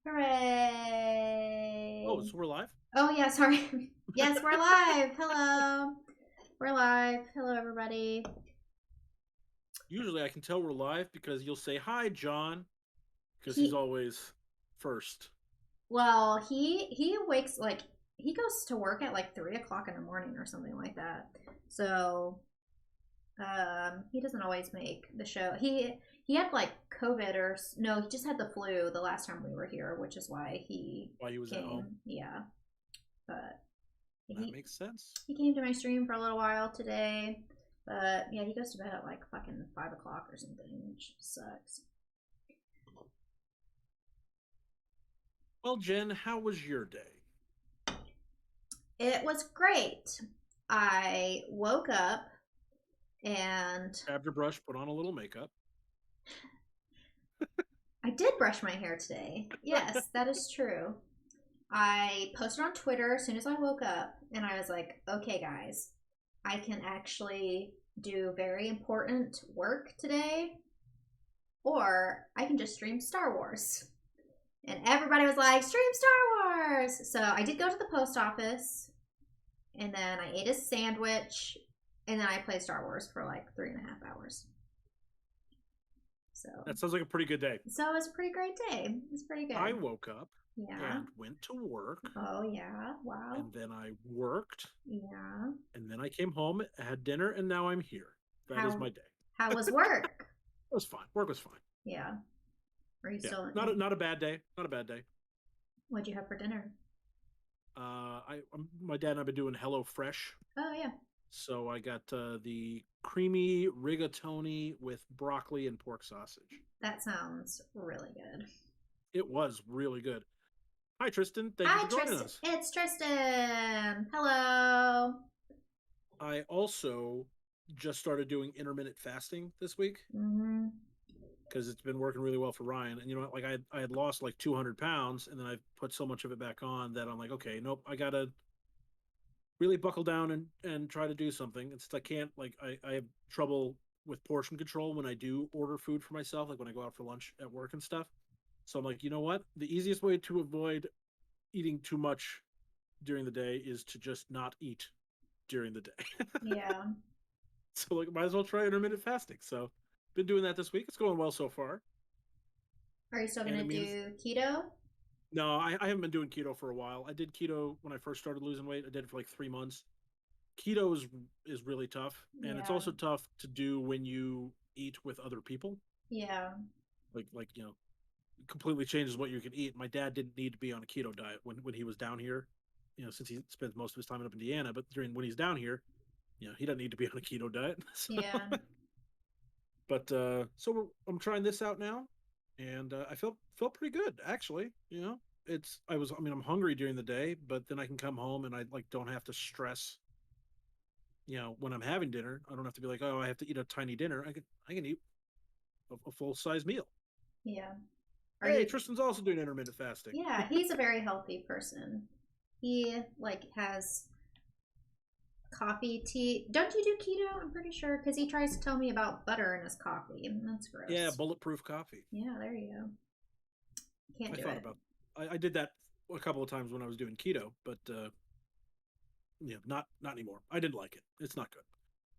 Oh, Hooray! so we're live? Oh, yeah, sorry. Yes, we're live. Hello. We're live. Hello, everybody. Usually I can tell we're live because you'll say, "Hi, John," because he's He, always first. well, he wakes like he goes to work at like 3 o'clock in the morning or something like that. So, he doesn't always make the show. He had like COVID or no, he just had the flu the last time we were here, which is why he While he was at home. came. Yeah, but That he makes sense. he came to my stream for a little while today. But yeah, he goes to bed at like fucking 5 o'clock or something, which sucks. Well, Jen, how was your day? It was great. I woke up and Grabbed your brush, put on a little makeup. I did brush my hair today. Yes, that is true. I posted on Twitter as soon as I woke up and I was like, okay, guys, I can actually do very important work today, or I can just stream Star Wars. And everybody was like, stream Star Wars! So I did go to the post office, and then I ate a sandwich, and then I played Star Wars for like 3.5 hours. So, That sounds like a pretty good day. so it was a pretty great day. It was pretty I good. woke up Yeah. and went to work, Oh, yeah. Wow. and then I worked, Yeah. and then I came home, had dinner, and now I'm here. That is How my day. how was work? It was fine. Work was fine. Yeah. Are you Yeah, still not a bad day. Not a bad day. what'd you have for dinner? My dad and I've been doing Hello Fresh. Oh, yeah. So I got the creamy rigatoni with broccoli and pork sausage. That sounds really good. It was really good. Hi, Tristan. Thank you Hi, for joining Tristan. us. It's Tristan. Hello. I also just started doing intermittent fasting this week Mm-hmm. because it's been working really well for Ryan. And you know what? Like I had lost like 200 pounds and then I put so much of it back on that I'm like, okay, nope, I got to really buckle down and try to do something. It's I can't like I have trouble with portion control when I do order food for myself, like when I go out for lunch at work and stuff. So I'm like, you know what? The easiest way to avoid eating too much during the day is to just not eat during the day. Yeah. So like might as well try intermittent fasting. So been doing that this week. It's going well so far. Are you still And gonna it means do keto? no, I haven't been doing keto for a while. I did keto when I first started losing weight. I did it for like 3 months. Keto is really tough, and it's Yeah. also tough to do when you eat with other people. Yeah. Like completely changes what you can eat. My dad didn't need to be on a keto diet when he was down here, since he spends most of his time up in Indiana. But during when he's down here, he doesn't need to be on a keto diet. So, Yeah. but I'm trying this out now, and I felt pretty good actually. I'm hungry during the day, but then I can come home and I like don't have to stress. When I'm having dinner, I don't have to be like, oh, I have to eat a tiny dinner. I can eat a full size meal. Yeah. Are Hey, you Tristan's also doing intermittent fasting. Yeah, he's a very healthy person. He like has coffee, tea. Don't you do keto? I'm pretty sure because he tries to tell me about butter in his coffee, and that's Yeah, gross. bulletproof coffee. Yeah, there you go. Can't I do thought it. about. I did that a couple of times when I was doing keto, but not anymore. I didn't like it. It's not good.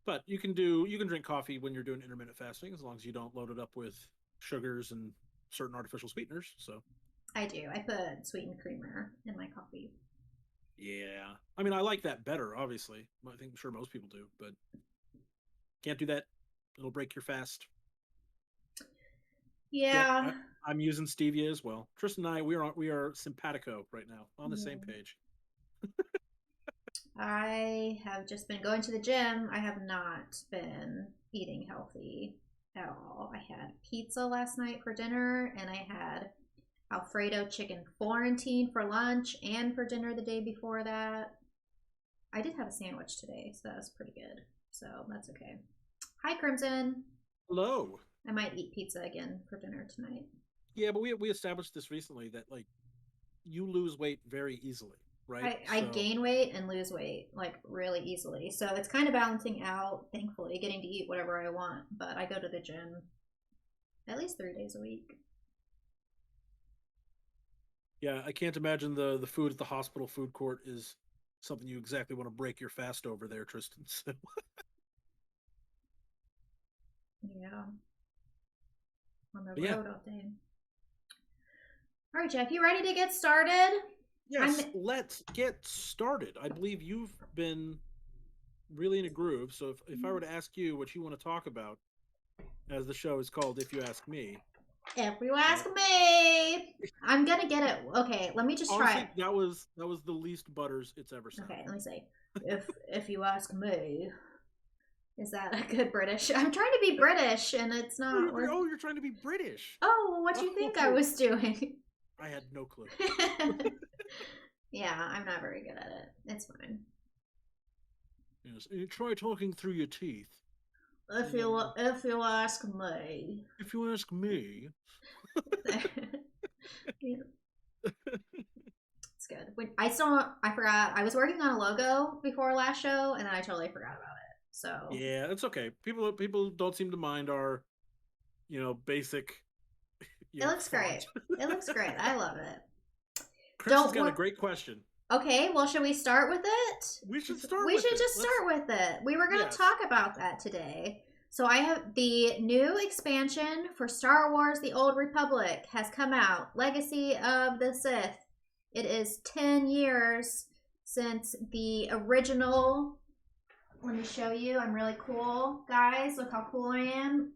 But you can drink coffee when you're doing intermittent fasting as long as you don't load it up with sugars and certain artificial sweeteners. So I do. I put sweetened creamer in my coffee. yeah, I mean I like that better. Obviously, I think I'm sure most people do, but can't do that. It'll break your fast. Yep, Yeah. I'm using stevia as well. Tristan and I we are simpatico right now on the Yeah. same page. I have just been going to the gym. I have not been eating healthy at all. I had pizza last night for dinner, and I had Alfredo chicken Florentine for lunch and for dinner the day before that. I did have a sandwich today, so that was pretty good. So that's okay. Hi, Crimson. Hello. I might eat pizza again for dinner tonight. Yeah, but we established this recently that like you lose weight very easily, right? I So gain weight and lose weight like really easily. So it's kind of balancing out, thankfully, getting to eat whatever I want. But I go to the gym at least 3 days a week. Yeah, I can't imagine the food at the hospital food court is something you exactly want to break your fast over there, Tristan. So, Yeah, on the but yeah, road all day. All right, Jeff, you ready to get started? I'm yes, let's get started. I believe you've been really in a groove. So if I were to ask you what you want to talk about, as the show is called, if you ask me, If you uh, ask me, I'm gonna get it. Okay, let me just try it. honestly, that was the least butters it's ever Okay, sounded. let me see. If you ask me, is that a good British? I'm trying to be British, and it's Oh, not working. you're trying to be British. Oh, what do you think I Oh, was doing? I had no clue. Yeah, I'm not very good at it. It's fine. Yes, you try talking through your teeth. If And then, you ask me, if you ask me, yeah, it's good. I forgot. I was working on a logo before last show, and then I totally forgot about it. So yeah, it's okay. People don't seem to mind our basic it looks font. great. It looks great. I love it. Chris has Don't got a worry. great question. Okay, well, should we start with it? We should start We with should it. just Let's. start with it. We were going to Yes. talk about that today. So I have the new expansion for Star Wars The Old Republic has come out. Legacy of the Sith. It is 10 years since the original. Let me show you. I'm really cool. Guys, look how cool I am.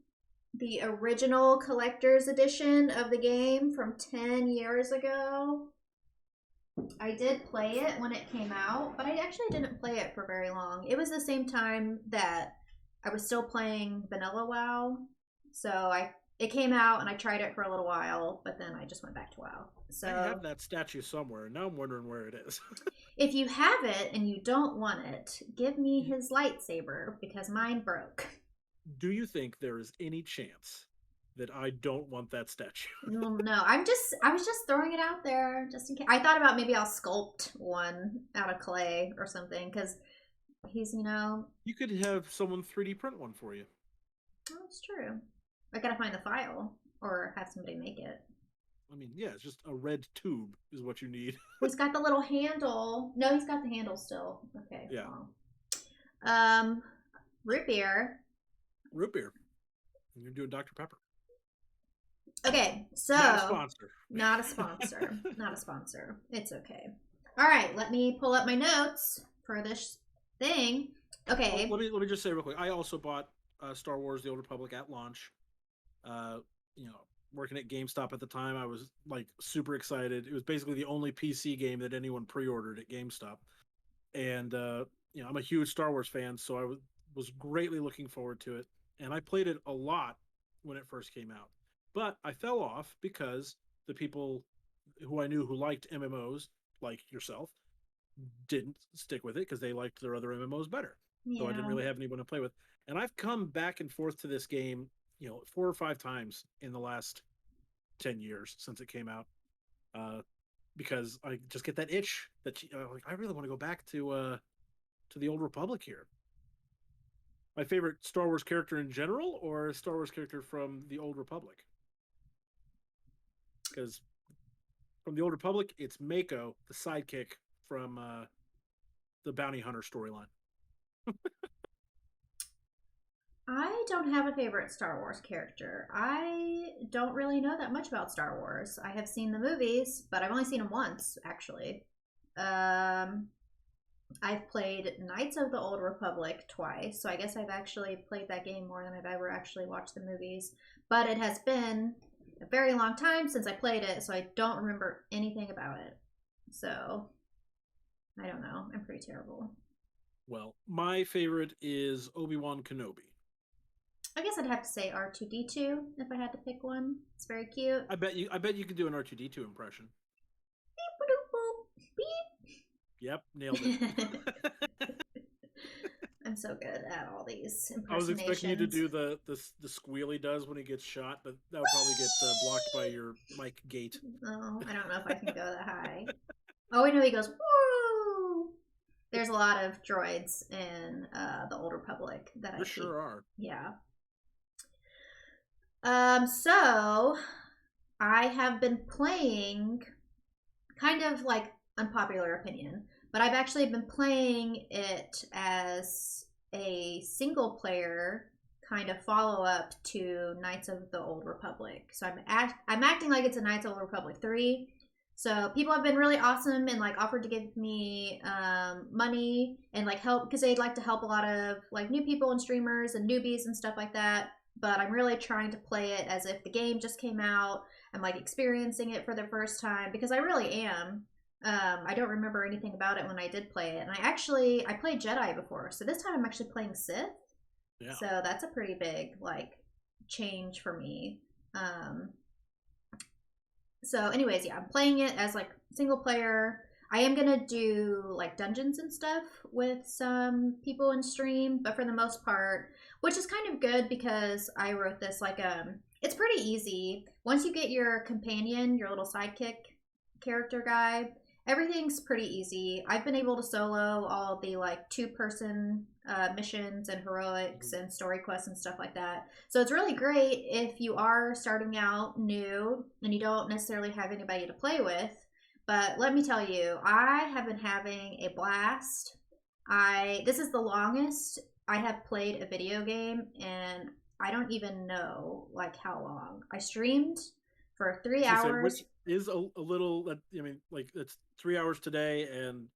The original collector's edition of the game from 10 years ago. I did play it when it came out, but I actually didn't play it for very long. It was the same time that I was still playing Vanilla WoW. So it came out and I tried it for a little while, but then I just went back to WoW. I So have that statue somewhere. Now I'm wondering where it is. if you have it and you don't want it, give me his lightsaber because mine broke. Do you think there is any chance that I don't want that statue? No, I was just throwing it out there just in case. I thought about maybe I'll sculpt one out of clay or something because he's. You could have someone 3D print one for you. Oh, that's true. I gotta find the file or have somebody make it. I mean, yeah, it's just a red tube is what you need. Oh, he's got the little handle. No, he's got the handle still. Okay. Yeah. Well. Um, root beer. Root beer. You're doing Dr. Pepper. Okay, so Not a sponsor. not a sponsor. Not a sponsor. It's okay. All right, let me pull up my notes for this thing. Okay. Oh, let me just say real quick. I also bought Star Wars: The Old Republic at launch. Uh, you know, working at GameStop at the time, I was like super excited. It was basically the only PC game that anyone pre-ordered at GameStop, and I'm a huge Star Wars fan, so I was greatly looking forward to it. And I played it a lot when it first came out, but I fell off because the people who I knew who liked MMOs, like yourself, didn't stick with it because they liked their other MMOs better. So I didn't Yeah. really have anyone to play with. And I've come back and forth to this game, 4 or 5 times in the last 10 years since it came out. Because I just get that itch that like I really want to go back to the old Republic here. My favorite Star Wars character in general, or a Star Wars character from the old Republic? Because from the old Republic, it's Mako, the sidekick from the bounty hunter storyline. I don't have a favorite Star Wars character. I don't really know that much about Star Wars. I have seen the movies, but I've only seen them once, actually. Um, I've played Knights of the Old Republic twice, so I guess I've actually played that game more than I've ever actually watched the movies. But it has been a very long time since I played it, so I don't remember anything about it. So, I don't know. I'm pretty terrible. Well, my favorite is Obi-Wan Kenobi. I guess I'd have to say R2D2 if I had to pick one. It's very cute. I bet you could do an R2D2 impression. Beep, beep, Yep, nailed beep. it. I'm so good at all these I was expecting you to impersonations. do the squeal he does when he gets shot, but that would probably get blocked by your mic gate. Oh, I don't know if I can go that high. Oh, I know he goes, woo! There's a lot of droids in the Old Republic that I There keep. sure are. Yeah. So I have been playing kind of like unpopular opinion, but I've actually been playing it as a single player kind of follow up to Knights of the Old Republic. So I'm acting like it's a Knights of the Old Republic 3. So people have been really awesome and like offered to give me money and like help because they'd like to help a lot of like new people and streamers and newbies and stuff like that. But I'm really trying to play it as if the game just came out. I'm like experiencing it for the first time because I really am. I don't remember anything about it when I did play it, and I played Jedi before, so this time I'm actually playing Sith. Yeah. So that's a pretty big like change for me. Um, so, anyways, yeah, I'm playing it as like single player. I am gonna do like dungeons and stuff with some people in stream, but for the most part, which is kind of good because I wrote this like it's pretty easy. Once you get your companion, your little sidekick character guy, everything's pretty easy. I've been able to solo all the like 2-person missions and heroics and story quests and stuff like that. So it's really great if you are starting out new and you don't necessarily have anybody to play with. But let me tell you, I have been having a blast. This is the longest I have played a video game, and I don't even know like how long. I streamed for 3 hours. Which is a little. I mean, like it's 3 hours today, and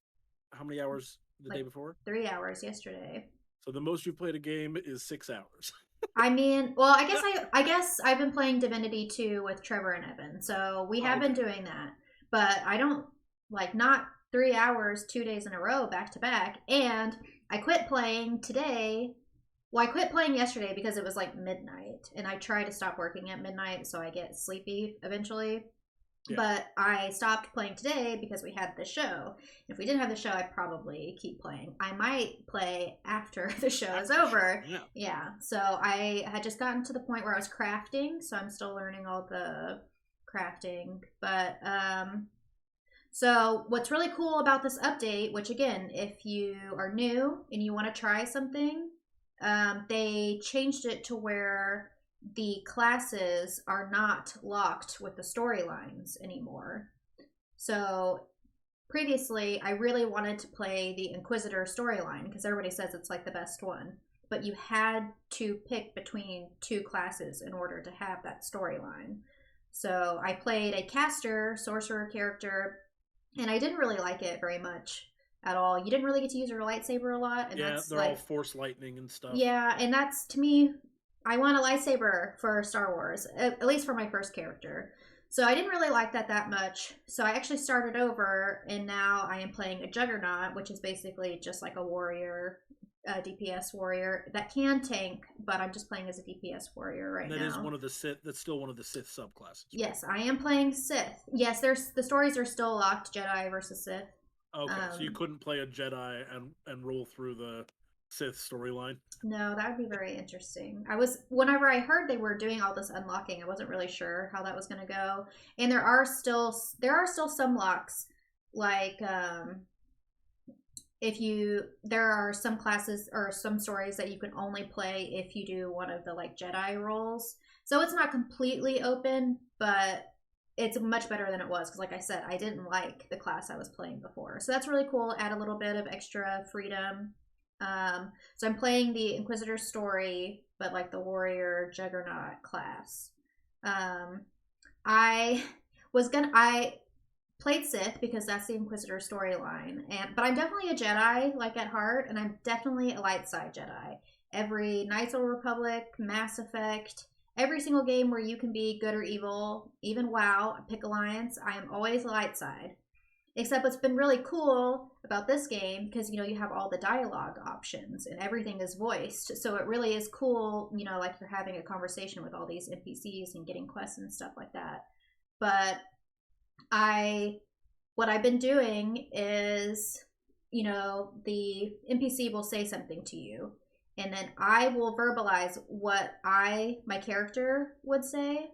how many hours the day Like before? 3 hours yesterday. So the most you've played a game is 6 hours. I mean, well, I guess I've been playing Divinity 2 with Trevor and Evan, so we Oh, have been okay. doing that. But I don't like not 3 hours, 2 days in a row, back to back. And I quit playing today. Well, I quit playing yesterday because it was like midnight, and I try to stop working at midnight so I get sleepy eventually. Yeah. But I stopped playing today because we had the show. If we didn't have the show, I'd probably keep playing. I might play after the show is After the show. over. Yeah. Yeah. So I had just gotten to the point where I was crafting, so I'm still learning all the crafting. But so what's really cool about this update, which again, if you are new and you want to try something, they changed it to where the classes are not locked with the storylines anymore. So previously, I really wanted to play the Inquisitor storyline because everybody says it's like the best one. But you had to pick between 2 classes in order to have that storyline. So I played a caster, sorcerer character, and I didn't really like it very much at all. You didn't really get to use your lightsaber a lot, and Yeah, that's they're all like, force lightning and stuff. yeah, and that's to me, I want a lightsaber for Star Wars, at least for my first character. So I didn't really like that much. So I actually started over, and now I am playing a Juggernaut, which is basically just like a warrior, a DPS warrior that can tank, but I'm just playing as a DPS warrior right And that is now. one of the Sith. That's still one of the Sith subclasses, right? Yes, I am playing Sith. Yes, there's the stories are still locked, Jedi versus Sith. Okay, so you Um, couldn't play a Jedi and roll through the Sith storyline. no, that would be very interesting. Whenever I heard they were doing all this unlocking, I wasn't really sure how that was going to go. And there are still some locks, like if you there are some classes or some stories that you can only play if you do one of the like Jedi roles. So it's not completely open, but it's much better than it was because like I said, I didn't like the class I was playing before. So that's really cool. Add a little bit of extra freedom. So I'm playing the Inquisitor story, but like the warrior Juggernaut class. Um, I I played Sith because that's the Inquisitor storyline, but I'm definitely a Jedi, like at heart, and I'm definitely a light side Jedi. Every Knights of the Republic, Mass Effect, every single game where you can be good or evil, even WoW, pick Alliance, I am always light side. Except what's been really cool about this game, because you have all the dialogue options and everything is voiced, so it really is cool. Like you're having a conversation with all these NPCs and getting quests and stuff like that. But I what I've been doing is, the NPC will say something to you, and then I will verbalize what my character would say,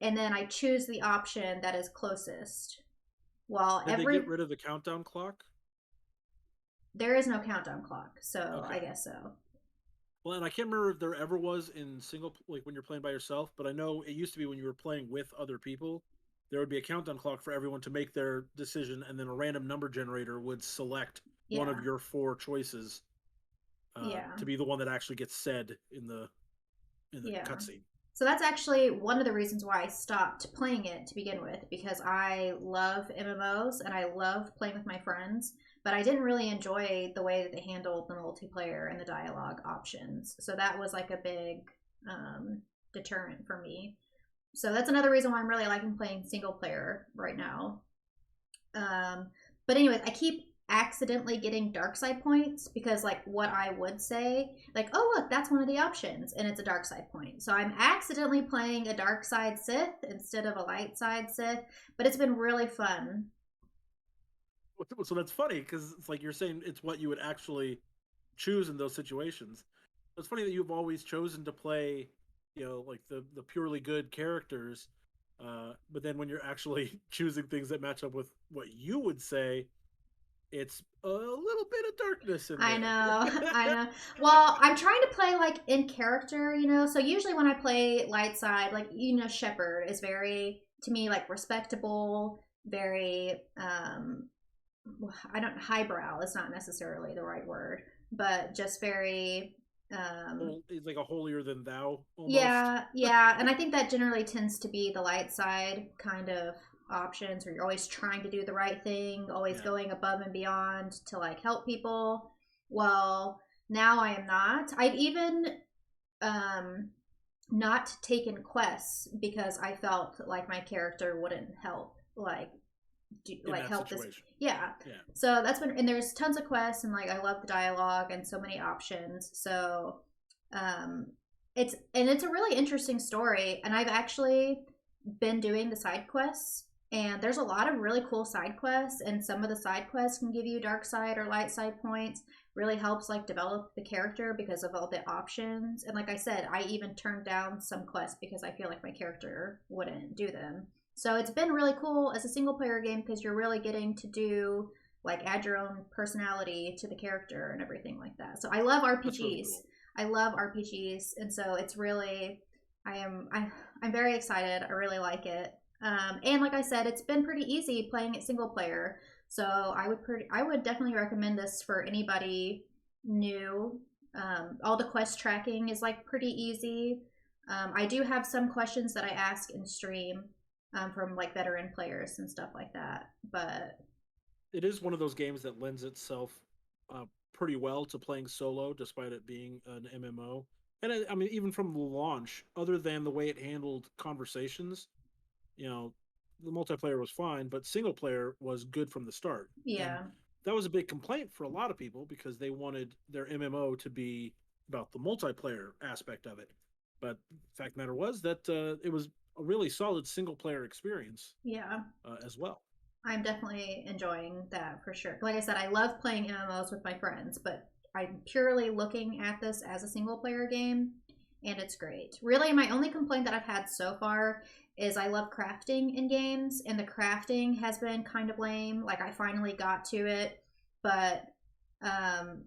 and then I choose the option that is closest. Well, Did they get rid of the countdown clock? there is no countdown clock, so I Okay. guess so. Well, and I can't remember if there ever was in single, like when you're playing by yourself, but I know it used to be when you were playing with other people. there would be a countdown clock for everyone to make their decision, and then a random number generator would select one of Yeah. your four choices Yeah. to be the one that actually gets said in the Yeah. cutscene. So that's actually one of the reasons why I stopped playing it to begin with, because I love MMOs and I love playing with my friends, but I didn't really enjoy the way that they handled the multiplayer and the dialogue options. So that was like a big deterrent for me. So that's another reason why I'm really liking playing single player right now. Um, but anyways, I keep accidentally getting dark side points because like what I would say, like, oh look, that's one of the options and it's a dark side point. So I'm accidentally playing a dark side Sith instead of a light side Sith, but it's been really fun. So that's funny because it's like you're saying it's what you would actually choose in those situations. It's funny that you've always chosen to play, like the purely good characters, but then when you're actually choosing things that match up with what you would say, it's a little bit of darkness in I there. know, I know. Well, I'm trying to play like in character, you know. So usually when I play light side, like Shepard is very to me like respectable, very I don't highbrow is not necessarily the right word, but just very It's like a holier than thou almost. yeah, yeah, and I think that generally tends to be the light side kind of options where you're always trying to do the right thing, always Yeah. going above and beyond to like help people. Well, now I am not. I've even um not taken quests because I felt like my character wouldn't help In that help this. situation. Yeah. Yeah. So that's been and there's tons of quests and like I love the dialogue and so many options. So um it's a really interesting story and I've actually been doing the side quests and there's a lot of really cool side quests and some of the side quests can give you dark side or light side points. Really helps like develop the character because of all the options. And like I said, I even turned down some quests because I feel like my character wouldn't do them. So it's been really cool as a single player game because you're really getting to do like add your own personality to the character and everything like that. So I love That's really RPGs. cool. I love RPGs, and so it's really I'm very excited. I really like it. And like I said, it's been pretty easy playing it single player. So I would definitely recommend this for anybody new. All the quest tracking is like pretty easy. I do have some questions that I ask in stream from like veteran players and stuff like that. But It is one of those games that lends itself pretty well to playing solo, despite it being an MMO. And I mean, even from the launch, other than the way it handled conversations, you know, the multiplayer was fine, but single player was good from the start. And yeah, that was a big complaint for a lot of people because they wanted their MMO to be about the multiplayer aspect of it. But the fact of the matter was that it was a really solid single player experience yeah, as well. I'm definitely enjoying that for sure. Like I said, I love playing MMOs with my friends, but I'm purely looking at this as a single player game, and it's great. Really, my only complaint that I've had so far is I love crafting in games, and the crafting has been kind of lame. Like I finally got to it, but um,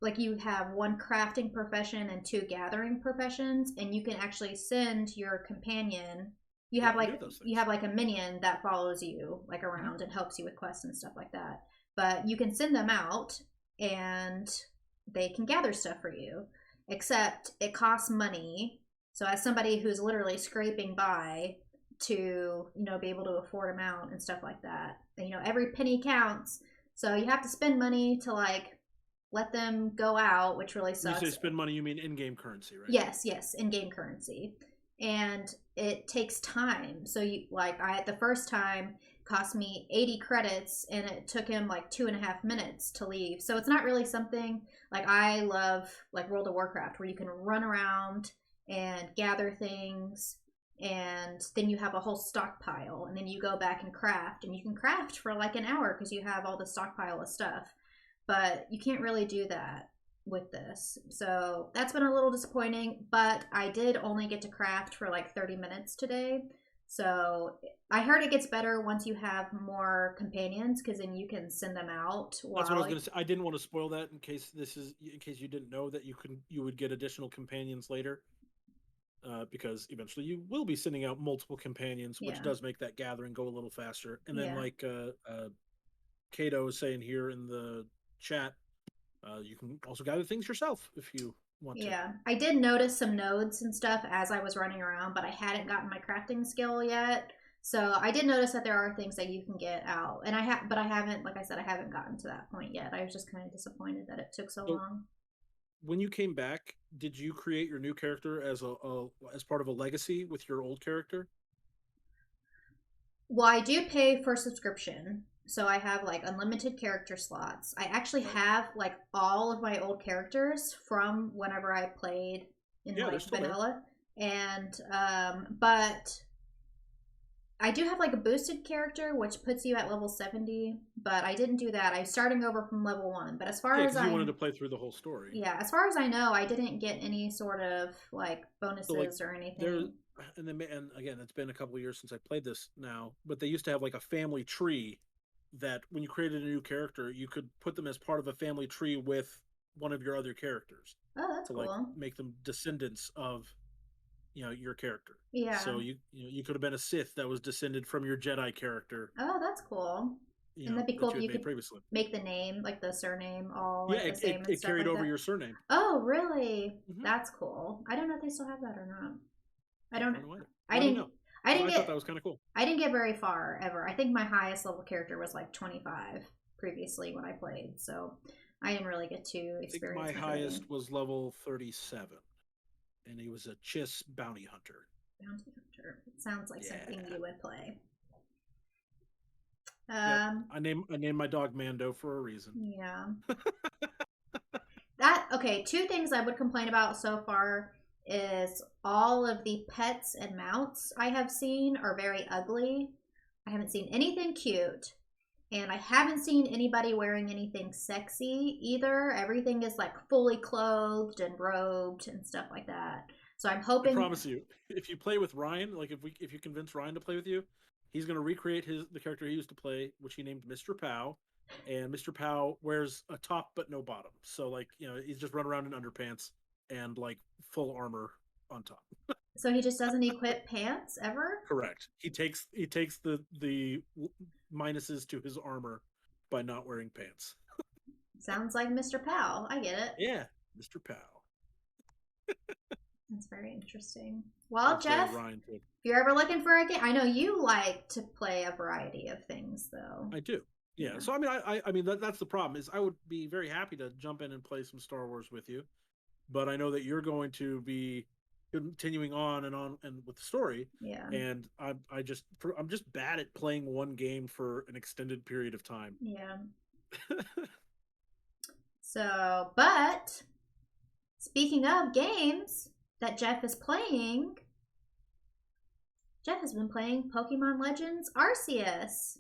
like you have one crafting profession and two gathering professions, and you can actually send your companion. You Yeah, have I knew like those you things. have like a minion that follows you like Mm-hmm. around and helps you with quests and stuff like that. But you can send them out and they can gather stuff for you. Except it costs money. So as somebody who's literally scraping by to, be able to afford them out and stuff like that. And, every penny counts. So you have to spend money to like let them go out, which really When you say sucks. spend money, you mean in-game currency, right? Yes, yes, in game currency. And it takes time. So you like I the first time cost me 80 credits and it took him like 2.5 minutes to leave. So it's not really something like I love like World of Warcraft where you can run around and gather things and then you have a whole stockpile and then you go back and craft and you can craft for like an hour because you have all the stockpile of stuff. But you can't really do that with this. So that's been a little disappointing, but I did only get to craft for like 30 minutes today. So I heard it gets better once you have more companions because then you can send them out That's what I was while. going to say. I didn't want to spoil that in case you didn't know that you would get additional companions later. because eventually you will be sending out multiple companions, which Yeah. does make that gathering go a little faster. And then, Yeah. like Kato is saying here in the chat, you can also gather things yourself if you want to. Yeah. I did notice some nodes and stuff as I was running around, but I hadn't gotten my crafting skill yet. So I did notice that there are things that you can get out, and but I haven't, like I said, I haven't gotten to that point yet. I was just kind of disappointed that it took so So long. when you came back, did you create your new character as a as part of a legacy with your old character? Well, I do pay for subscription, so I have like unlimited character slots. I actually Right. have like all of my old characters from whenever I played in Yeah, they're like still there. vanilla, and but I do have like a boosted character which puts you at level 70, but I didn't do that. I'm starting over from level 1. But as far Yeah, as because you I wanted to play through the whole story. yeah, as far as I know, I didn't get any sort of like So like bonuses or there, anything. and then and again, it's been a couple of years since I played this now, but they used to have like a family tree that when you created a new character, you could put them as part of a family tree with one of your other characters Oh, that's to like cool. make them descendants of your character. Yeah. So you could have been a Sith that was descended from your Jedi character, Oh, that's cool. And that'd be cool that if you had you made could previously. make the name, like the surname, all Yeah, like the it, same it, and it stuff carried like over that. your surname. Oh, really? Hmm. That's cool. I don't know if they still have that or not. I Yeah, I don't. don't know either. I Let me didn't. know I because didn't I thought that get. was kind of cool. I didn't get very far ever. I think my highest level character was like 25 previously when I played, so I didn't really get to I think experience my much writing. highest was level 37, and he was a Chiss bounty hunter. Bounty Hunter. It sounds like something Yeah. you would play. Yep. Um. I named my dog Mando for a reason. Yeah. That okay, two things I would complain about so far is all of the pets and mounts I have seen are very ugly. I haven't seen anything cute, and I haven't seen anybody wearing anything sexy either. Everything is like fully clothed and robed and stuff like that. So I'm I hoping. promise you, if you play with Ryan, like if you convince Ryan to play with you, he's going to recreate the character he used to play, which he named Mr. Pow, and Mr. Pow wears a top but no bottom. So like he's just run around in underpants and like full armor on top. So he just doesn't equip pants ever? Correct. He takes the minuses to his armor by not wearing pants. Sounds like Mr. Powell. I get it. Yeah, Mr. Pow. That's very interesting. Well, That's very Jeff, Ryan too. if you're ever looking for a game, I know you like to play a variety of things, though. I do. Yeah. Yeah. So I mean, I mean that's the problem is I would be very happy to jump in and play some Star Wars with you, but I know that you're going to be continuing on and with the story, Yeah. and I'm just bad at playing one game for an extended period of time. Yeah. So, but speaking of games that Jeff is playing, Jeff has been playing Pokemon Legends Arceus.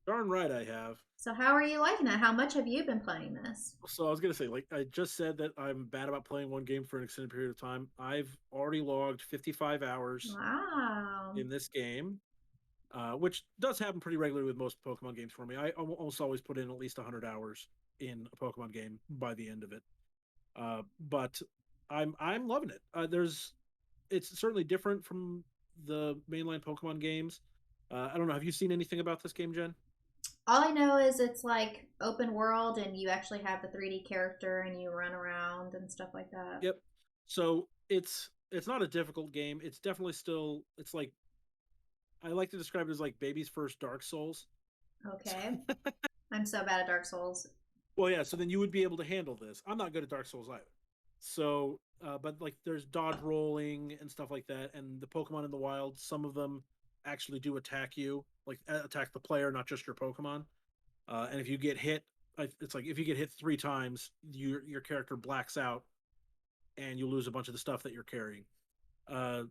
Darn right I have. So, how are you liking that? How much have you been playing this? So I was gonna say, like I just said that I'm bad about playing one game for an extended period of time. I've already logged 55 hours Wow. in this game, which does happen pretty regularly with most Pokemon games for me. I almost always put in at least 100 hours in a Pokemon game by the end of it. But I'm loving it. It's certainly different from the mainline Pokemon games. I don't know. Have you seen anything about this game, Jen? All I know is it's like open world and you actually have the 3D character and you run around and stuff like that. Yep. So it's not a difficult game. It's definitely still it's like I like to describe it as like baby's first Dark Souls. Okay. I'm so bad at Dark Souls. Well, yeah. So then you would be able to handle this. I'm not good at Dark Souls either. So, but like there's dodge rolling and stuff like that, and the Pokemon in the wild, some of them actually do attack you, like attack the player, not just your Pokemon. And if you get hit, it's like if you get hit 3 times, your character blacks out, and you lose a bunch of the stuff that you're carrying. Uh,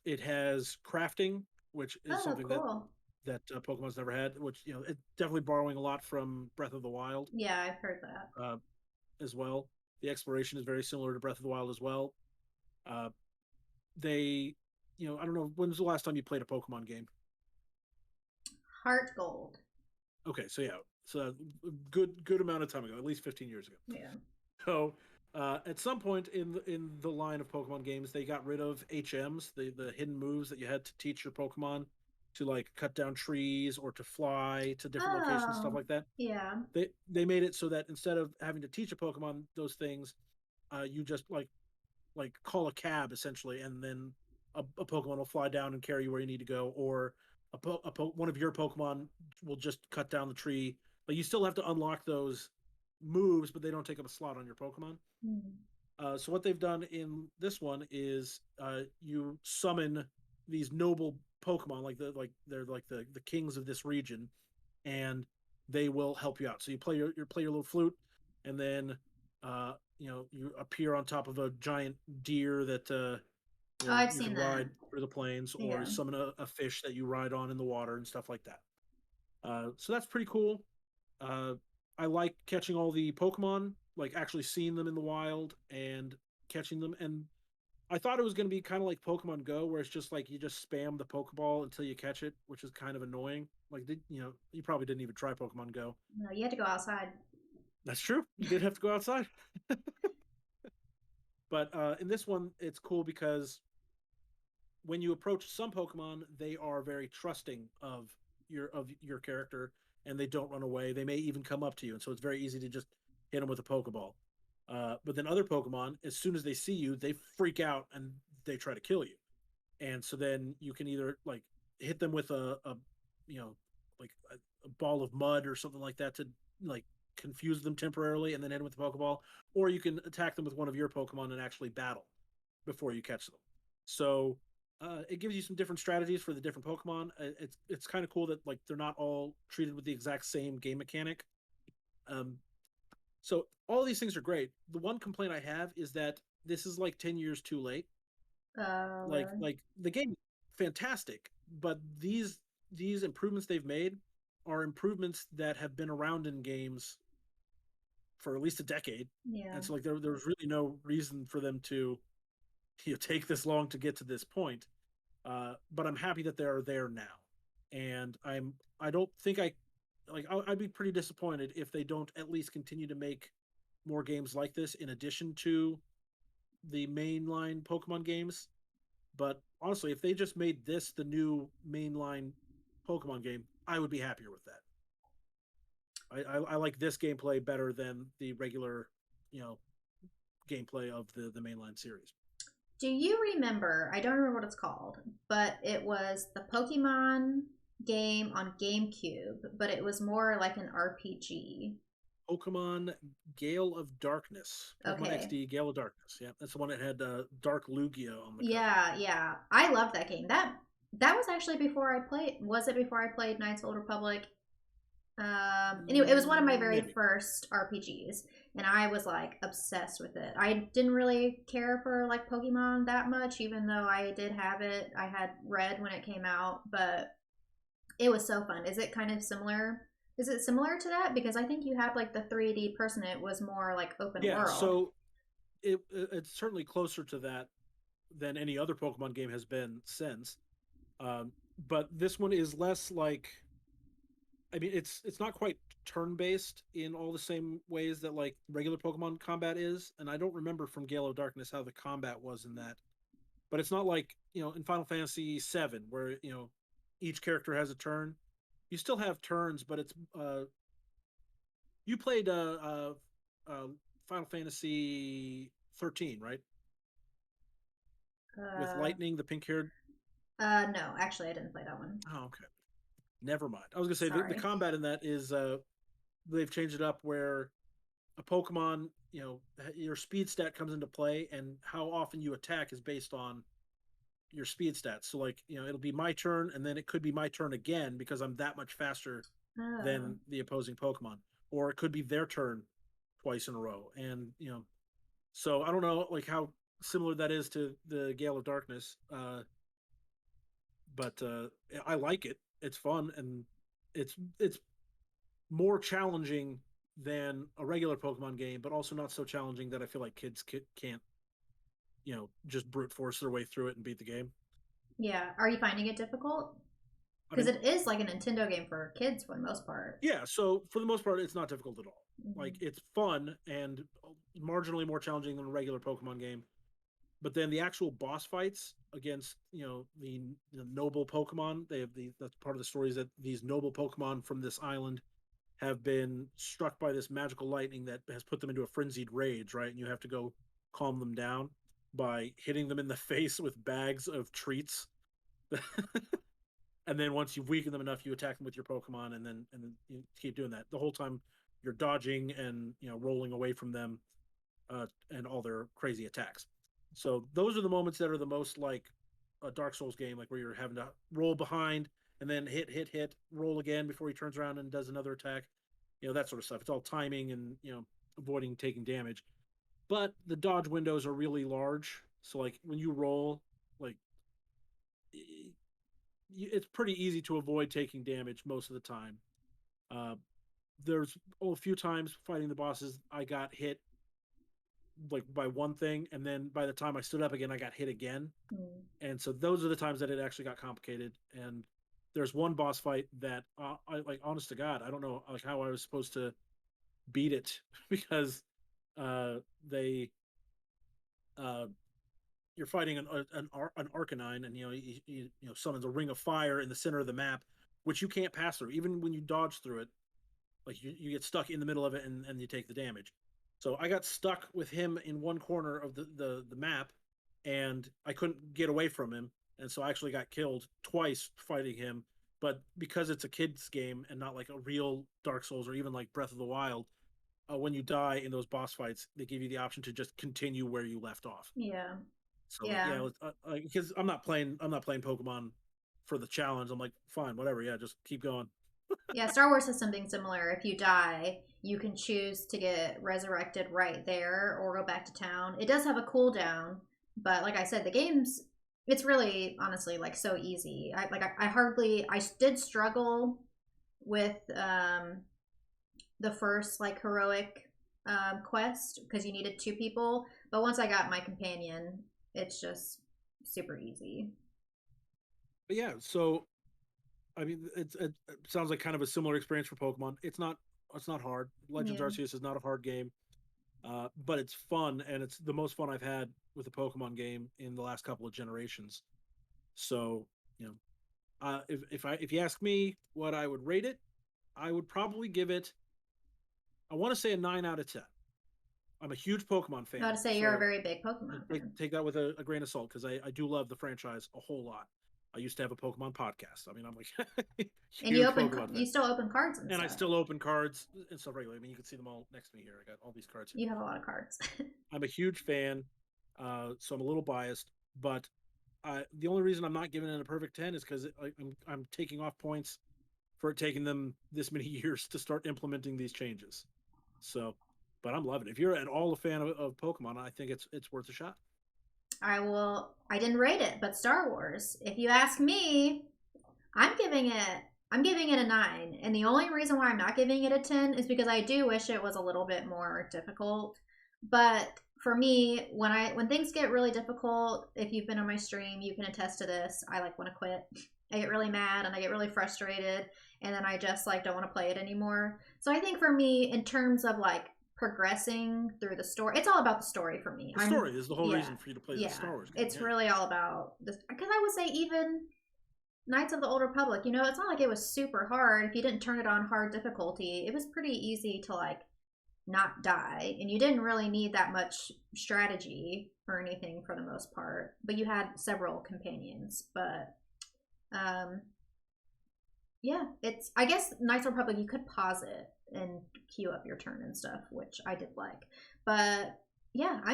it has crafting, which is Oh, something cool. that Pokemon's never had, which it's definitely borrowing a lot from Breath of the Wild Yeah, I've heard that. uh, as well. The exploration is very similar to Breath of the Wild as well. Uh, they, I don't know, when's the last time you played a Pokemon game? Heart Gold. Okay, so yeah, so good amount of time ago, at least 15 years ago. Yeah. So At some point in the line of Pokemon games, they got rid of HMs, the hidden moves that you had to teach your Pokemon to like cut down trees or to fly to different locations, stuff Oh, like that. yeah. They made it so that instead of having to teach a Pokemon those things, you just like call a cab essentially, and then a Pokemon will fly down and carry you where you need to go, or one of your Pokemon will just cut down the tree. Like you still have to unlock those moves, but they don't take up a slot on your Pokemon. Hmm. So what they've done in this one is you summon these noble Pokemon, like they're like the kings of this region, and they will help you out. So you play your little flute, and then you appear on top of a giant deer that Oh, I've you seen can that. ride through the plains, or Yeah. summon a fish that you ride on in the water and stuff like that. So that's pretty cool. Uh, I like catching all the Pokemon, like actually seeing them in the wild and catching them. And I thought it was going to be kind of like Pokemon Go, where it's just like you just spam the Pokeball until you catch it, which is kind of annoying. Like, you probably didn't even try Pokemon Go. No, you had to go outside. That's true. You did have to go outside. But in this one, it's cool because when you approach some Pokemon, they are very trusting of your character, and they don't run away. They may even come up to you, and so it's very easy to just hit them with a Pokeball. But then other Pokemon, as soon as they see you, they freak out and they try to kill you. And so then you can either like hit them with a you know like a ball of mud or something like that to like confuse them temporarily, and then hit them with the Pokeball, or you can attack them with one of your Pokemon and actually battle before you catch them. So it gives you some different strategies for the different Pokemon. It's kind of cool that like they're not all treated with the exact same game mechanic. Um, so all these things are great. The one complaint I have is that this is like 10 years too late. Really? Like the game, fantastic, but these improvements they've made are improvements that have been around in games for at least a decade, Yeah. and so like there was really no reason for them to take this long to get to this point. But I'm happy that they're there now, and I don't think I'd be pretty disappointed if they don't at least continue to make more games like this in addition to the mainline Pokemon games. But honestly, if they just made this the new mainline Pokemon game, I would be happier with that. I like this gameplay better than the regular, you know, gameplay of the mainline series. Do you remember? I don't remember what it's called, but it was the Pokemon game on GameCube, but it was more like an RPG. Pokemon Gale of Darkness, Pokemon Okay. XD Gale of Darkness. Yeah, that's the one that had Dark Lugia on the cover. Yeah, yeah. I love that game. That was actually before I played. Was it before I played Knights of the Old Republic? Anyway, it was one of my very Maybe. first RPGs, and I was like obsessed with it. I didn't really care for like Pokemon that much, even though I did have it. I had Red when it came out, but it was so fun. Is it kind of similar? Is it similar to that? Because I think you had like the 3D person. It was more like open Yeah, world. so it's certainly closer to that than any other Pokemon game has been since. Um, but this one is less like, I mean, it's not quite turn based in all the same ways that like regular Pokemon combat is, and I don't remember from Gale of Darkness how the combat was in that. But it's not like in Final Fantasy VII where each character has a turn. You still have turns, but it's you played uh, Final Fantasy 13, right? With Uh, Lightning, the pink haired. no, actually, I didn't play that one. Oh, okay. Never mind. I was gonna say the Sorry. combat in that is they've changed it up where a Pokemon, your speed stat comes into play, and how often you attack is based on your speed stats. So like, it'll be my turn, and then it could be my turn again because I'm that much faster Oh, than the opposing Pokemon, or it could be their turn twice in a row. And so I don't know like how similar that is to the Gale of Darkness, but I like it. It's fun, and it's more challenging than a regular Pokemon game, but also not so challenging that I feel like kids can't just brute force their way through it and beat the game. yeah. Are you finding it difficult? I Because mean, it is like a Nintendo game for kids for the most part. yeah. So for the most part, it's not difficult at all. Like Mm-hmm. it's fun and marginally more challenging than a regular Pokemon game. But then the actual boss fights against the noble Pokemon, they have that's part of the story is that these noble Pokemon from this island have been struck by this magical lightning that has put them into a frenzied rage, right? And you have to go calm them down by hitting them in the face with bags of treats. And then once you've weakened them enough, you attack them with your Pokemon, and then you keep doing that the whole time. You're dodging and rolling away from them, and all their crazy attacks. So those are the moments that are the most like a Dark Souls game, like where you're having to roll behind and then hit, roll again before he turns around and does another attack. That sort of stuff. It's all timing and avoiding taking damage. But the dodge windows are really large, so like when you roll, like it's pretty easy to avoid taking damage most of the time. Uh, there's a few times fighting the bosses I got hit like by one thing, and then by the time I stood up again, I got hit again. Mm. And so those are the times that it actually got complicated. And there's one boss fight that I like, honest to God, I don't know like how I was supposed to beat it because uh, they uh, you're fighting an Arcanine, and summons a ring of fire in the center of the map, which you can't pass through, even when you dodge through it. Like you get stuck in the middle of it, and you take the damage. So I got stuck with him in one corner of the map, and I couldn't get away from him, and so I actually got killed twice fighting him. But because it's a kids game and not like a real Dark Souls or even like Breath of the Wild, when you die in those boss fights, they give you the option to just continue where you left off. Yeah. So like, Yeah. yeah, because I'm not playing Pokemon for the challenge. I'm like, fine, whatever, yeah, just keep going. Yeah, Star Wars has something similar. If you die, you can choose to get resurrected right there or go back to town. It does have a cooldown, but like I said, the game's it's really honestly like so easy. I hardly I did struggle with the first like heroic quest because you needed two people, but once I got my companion, it's just super easy. But yeah, so I mean, it sounds like kind of a similar experience for Pokemon. It's not hard. Legends Yeah. Arceus is not a hard game, but it's fun, and it's the most fun I've had with a Pokemon game in the last couple of generations. So you know, if you ask me what I would rate it, I would probably give it. I want to say a 9 out of 10. I'm a huge Pokemon I fan, would say you're a so very big Pokemon fan. take that with a grain of salt because I do love the franchise a whole lot. I used to have a Pokemon podcast. I mean, I'm like And you huge Pokemon fan. you still open cards and And I stuff. still open cards and stuff regularly. I mean, you can see them all next to me here. I got all these cards here. You have a lot of cards. I'm a huge fan, so I'm a little biased. But the only reason I'm not giving it a perfect 10 is because I'm taking off points for it taking them this many years to start implementing these changes. So, but I'm loving it. If you're at all a fan of Pokemon, I think it's worth a shot. I didn't rate it, but Star Wars. If you ask me, I'm giving it I'm giving it a 9. And the only reason why I'm not giving it a 10 is because I do wish it was a little bit more difficult. But for me, when things get really difficult, if you've been on my stream, you can attest to this. I like want to quit. I get really mad and I get really frustrated, and then I just like don't want to play it anymore. So I think for me, in terms of like progressing through the story, it's all about the story for me. The story is the whole reason for you to play the Yeah, Star Wars game. it's really all about this. Because I would say even Knights of the Old Republic, it's not like it was super hard. If you didn't turn it on hard difficulty, it was pretty easy to like not die, and you didn't really need that much strategy or anything for the most part. But you had several companions. But yeah, it's I guess Knights of the Republic you could pause it and queue up your turn and stuff, which I did like. But yeah, I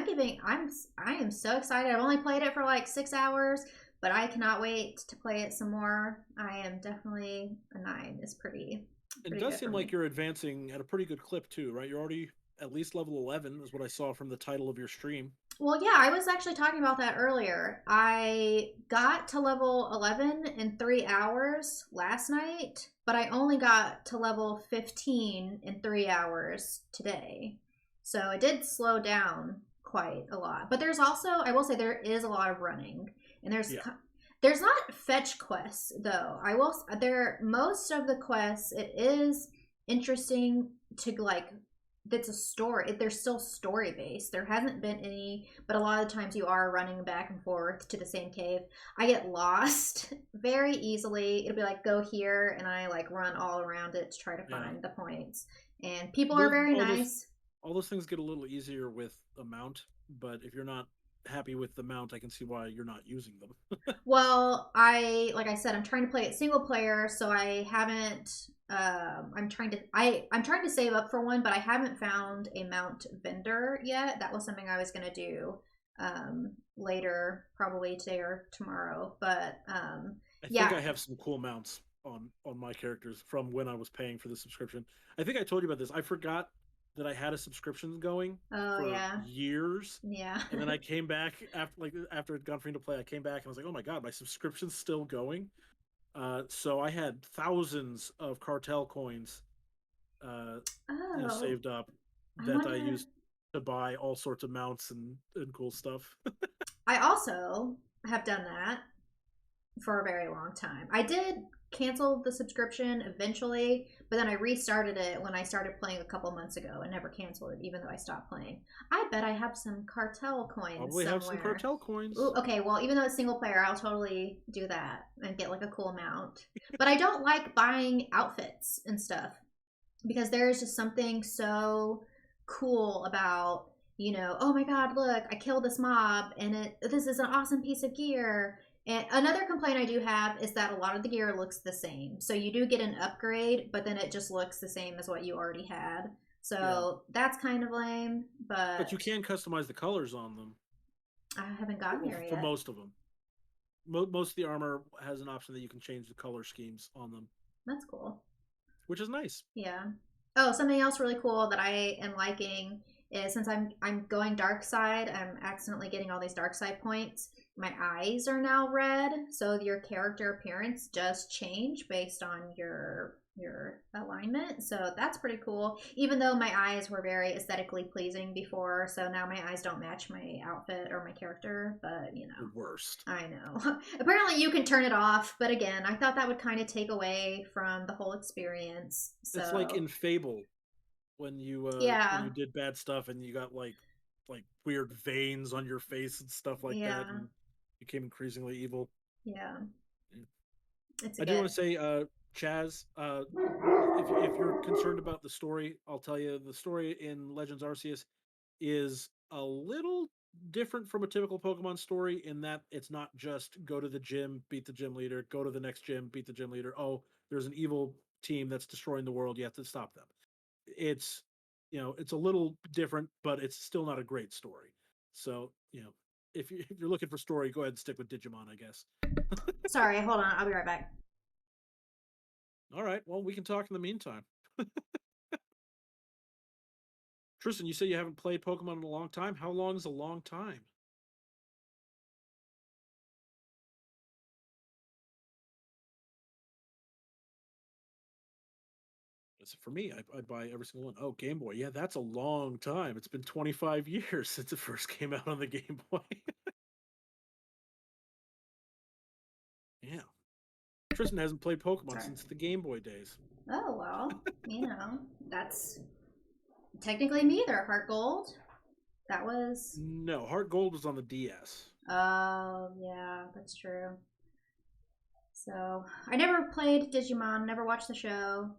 am so excited. I've only played it for like 6 hours, but I cannot wait to play it some more. I am definitely a 9. It's pretty It does good seem for like me. you're advancing at a pretty good clip too, right? You're already at least level 11 is what I saw from the title of your stream. Well, yeah, I was actually talking about that earlier. I got to level 11 in 3 hours last night, but I only got to level 15 in 3 hours today. So it did slow down quite a lot. But there's also, I will say, there is a lot of running. And there's, Yeah. There's not fetch quests though. I will. There most of the quests. It is interesting to like. It's a story. They're still story based. There hasn't been any, but a lot of the times you are running back and forth to the same cave. I get lost very easily. It'll be like go here, and I like run all around it to try to Yeah, find the points. And people are those very nice. all those things get a little easier with a mount, but if you're not happy with the mount, I can see why you're not using them. Well, like I said, I'm trying to play it single player, so I haven't. I'm trying to save up for one, but I haven't found a mount vendor yet. That was something I was gonna do later, probably today or tomorrow. But I think yeah. I have some cool mounts on my characters from when I was paying for the subscription. I think I told you about this. I forgot that I had a subscription going Oh for yeah. years. Yeah. And then I came back after it got free to play. I came back and I was like, "Oh my god, my subscription's still going." So I had thousands of cartel coins, uh, Oh, saved up I that I wonder. used to buy all sorts of mounts and cool stuff. I also have done that for a very long time. I did cancel the subscription eventually, but then I restarted it when I started playing a couple months ago and never canceled it, even though I stopped playing. I bet I have some cartel coins Probably have some somewhere. cartel Ooh, coins. okay, well, even though it's single player, I'll totally do that and get like a cool amount. But I don't like buying outfits and stuff because there's just something so cool about, oh my god, look, I killed this mob and this is an awesome piece of gear. And another complaint I do have is that a lot of the gear looks the same. So you do get an upgrade, but then it just looks the same as what you already had. Yeah, So that's kind of lame, but you but can customize the colors on them I haven't gotten there for yet. most of them. Most of the armor has an option that you can change the color schemes on them, That's cool. which is nice. Yeah. Oh, something else really cool that I am liking is since I'm going dark side, I'm accidentally getting all these dark side points. My eyes are now red, so your character appearance does change based on your alignment. So that's pretty cool. Even though my eyes were very aesthetically pleasing before, so now my eyes don't match my outfit or my character, but The worst. I know. Apparently, you can turn it off, but again, I thought that would kind of take away from the whole experience. It's like So, in Fable when yeah, you did bad stuff and you got like weird veins on your face and stuff like that yeah, and became increasingly evil. yeah. It's a I do want bit. to say, Chaz, if you're concerned about the story, I'll tell you the story in Legends Arceus is a little different from a typical Pokemon story in that it's not just go to the gym, beat the gym leader, go to the next gym, beat the gym leader. Oh, there's an evil team that's destroying the world. You have to stop them. It's it's a little different, but it's still not a great story. So if you're looking for story, go ahead and stick with Digimon, I guess. Sorry, hold on. I'll be right back. All right, well we can talk in the meantime. Tristan, you say you haven't played Pokemon in a long time. How long is a long time? For me, I buy every single one. Oh, Game Boy. Yeah, that's a long time. It's been 25 years since it first came out on the Game Boy. Yeah. Tristan hasn't played Pokemon Sorry. since the Game Boy days. Oh well, that's technically me there. Heart Gold. That was. No, Heart Gold was on the DS. Oh yeah, that's true. So I never played Digimon. Never watched the show.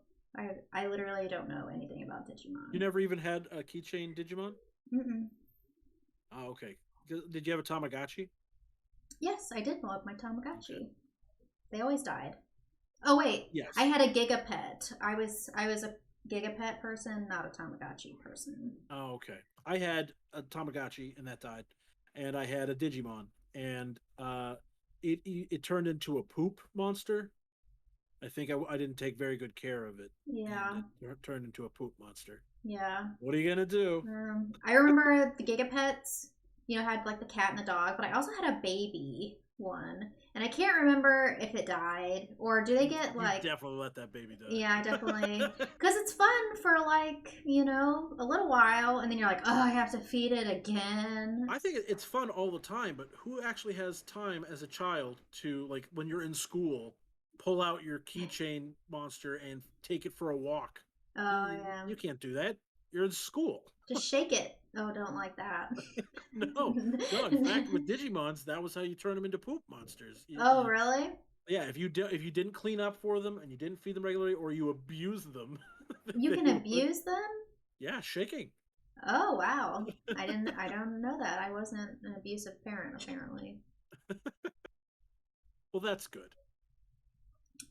I literally don't know anything about You Digimon. never even had a keychain Digimon? Mm-mm. Oh, okay. Did you have a Tamagotchi? Yes, I did love my Okay. Tamagotchi. They always died. Oh wait, I Yes. had a Gigapet. I was a Gigapet person, not a Tamagotchi person. Oh, okay. I had a Tamagotchi and that died, and I had a Digimon, and it turned into a poop monster. I think I didn't take very good care of it, and Yeah, it turned into a poop monster. yeah. What are you gonna do? I remember the Gigapets. Had like the cat and the dog, but I also had a baby. one, and I can't remember if it died or do they get You like. definitely let that baby Yeah, I die. definitely, because it's fun for like a little while, and then you're like, oh, I have to feed it again. I think it's fun all the time, but who actually has time as a child to, like, when you're in school, pull out your keychain monster and take it for a walk? Oh yeah, You can't do that. You're in school. just shake it. Oh, don't like that. No, no. In fact, with Digimons, that was how you turn them into poop monsters. Oh really? Yeah, if you didn't clean up for them and you didn't feed them regularly, or you abused them, You they can would. abuse them? Yeah, shaking. Oh wow. I don't know that. I wasn't an abusive parent apparently. Well, that's good.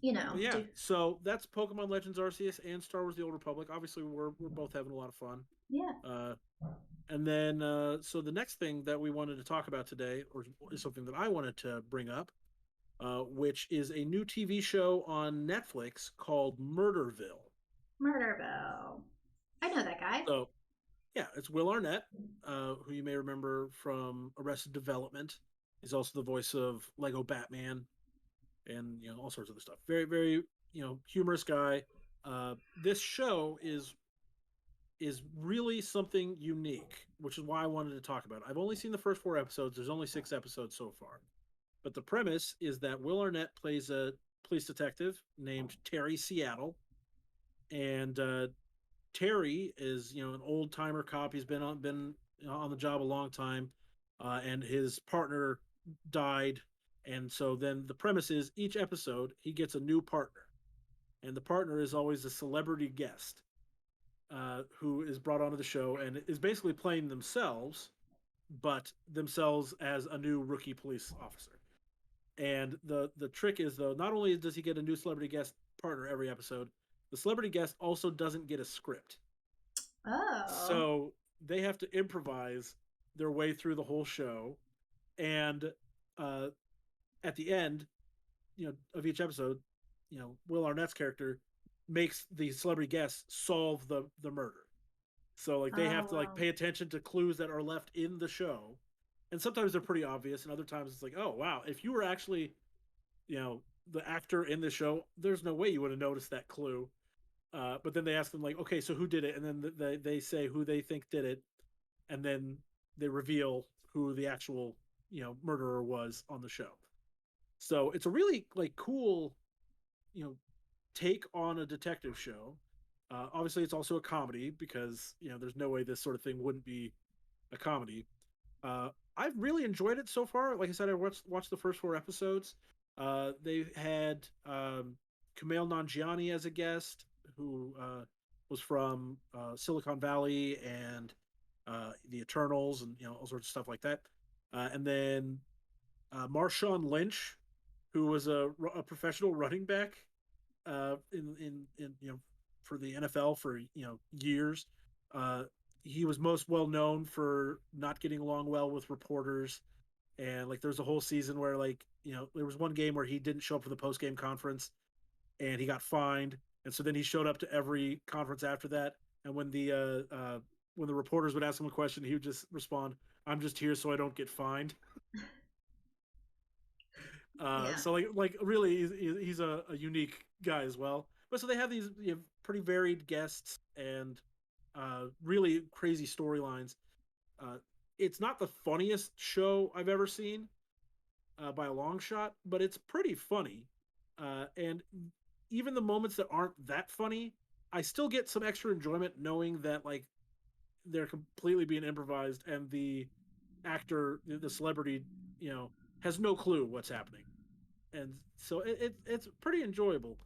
You know, But yeah, do so that's Pokemon Legends Arceus and Star Wars: The Old Republic. Obviously, we're both having a lot of fun. yeah. Uh, and then, so the next thing that we wanted to talk about today, or is something that I wanted to bring up, which is a new TV show on Netflix called Murderville. Murderville. I know that guy. So yeah, it's Will Arnett, who you may remember from Arrested Development. He's also the voice of Lego Batman and all sorts of other stuff. Very very humorous guy. This show is really something unique, which is why I wanted to talk about it. I've only seen the first 4 episodes. There's only 6 episodes so far. But the premise is that Will Arnett plays a police detective named Terry Seattle, and Terry is an old timer cop. He's been on the job a long time, and his partner died, and so then the premise is each episode he gets a new partner, and the partner is always a celebrity guest who is brought onto the show and is basically playing themselves, but themselves as a new rookie police officer. And the trick is though, not only does he get a new celebrity guest partner every episode, the celebrity guest also doesn't get a script. Oh. So they have to improvise their way through the whole show, and uh, at the end, of each episode, Will Arnett's character makes the celebrity guests solve the murder. So like they Oh have to like wow. pay attention to clues that are left in the show, and sometimes they're pretty obvious, and other times it's like, oh wow, if you were actually you know the actor in the show, there's no way you would have noticed that clue. But then they ask them like, okay, so who did it? And then they say who they think did it, and then they reveal who the actual murderer was on the show. So it's a really like cool you know take on a detective show. Obviously, it's also a comedy because there's no way this sort of thing wouldn't be a comedy. I've really enjoyed it so far. Like I said, I watched the first 4 episodes. They had Kumail Nanjiani as a guest, who was from Silicon Valley and the Eternals, and all sorts of stuff like that. And then Marshawn Lynch, who was a professional running back in for the NFL for years. Uh, he was most well known for not getting along well with reporters, and like there's a whole season where like there was one game where he didn't show up for the post game conference, and he got fined, and so then he showed up to every conference after that. And when the reporters would ask him a question, he would just respond, "I'm just here so I don't get fined." Yeah. So like really, he's a unique guy as well. But so they have these pretty varied guests and really crazy storylines. Uh, it's not the funniest show I've ever seen by a long shot, but it's pretty funny. And even the moments that aren't that funny, I still get some extra enjoyment knowing that like they're completely being improvised, and the actor, the celebrity, has no clue what's happening, and so it's pretty enjoyable.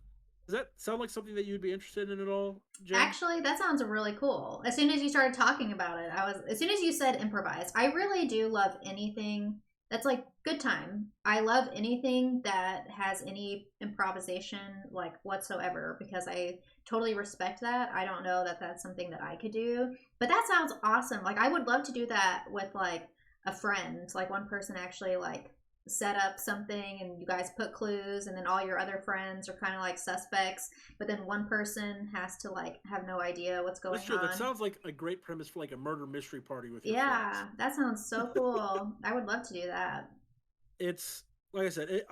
Does that sound like something that you'd be interested in at all, Jen? Actually, that sounds really cool. As soon as you started talking about it, as soon as you said improvise, I really do love anything that's like good time. I love anything that has any improvisation like whatsoever because I totally respect that. I don't know that that's something that I could do, but that sounds awesome. Like I would love to do that with like a friend, like one person actually like set up something and you guys put clues and then all your other friends are kind of like suspects, but then one person has to like have no idea what's That's going true. That on. sounds like a great premise for like a murder mystery party with your friends. Yeah, that sounds so cool. I would love to do that. It's like I said,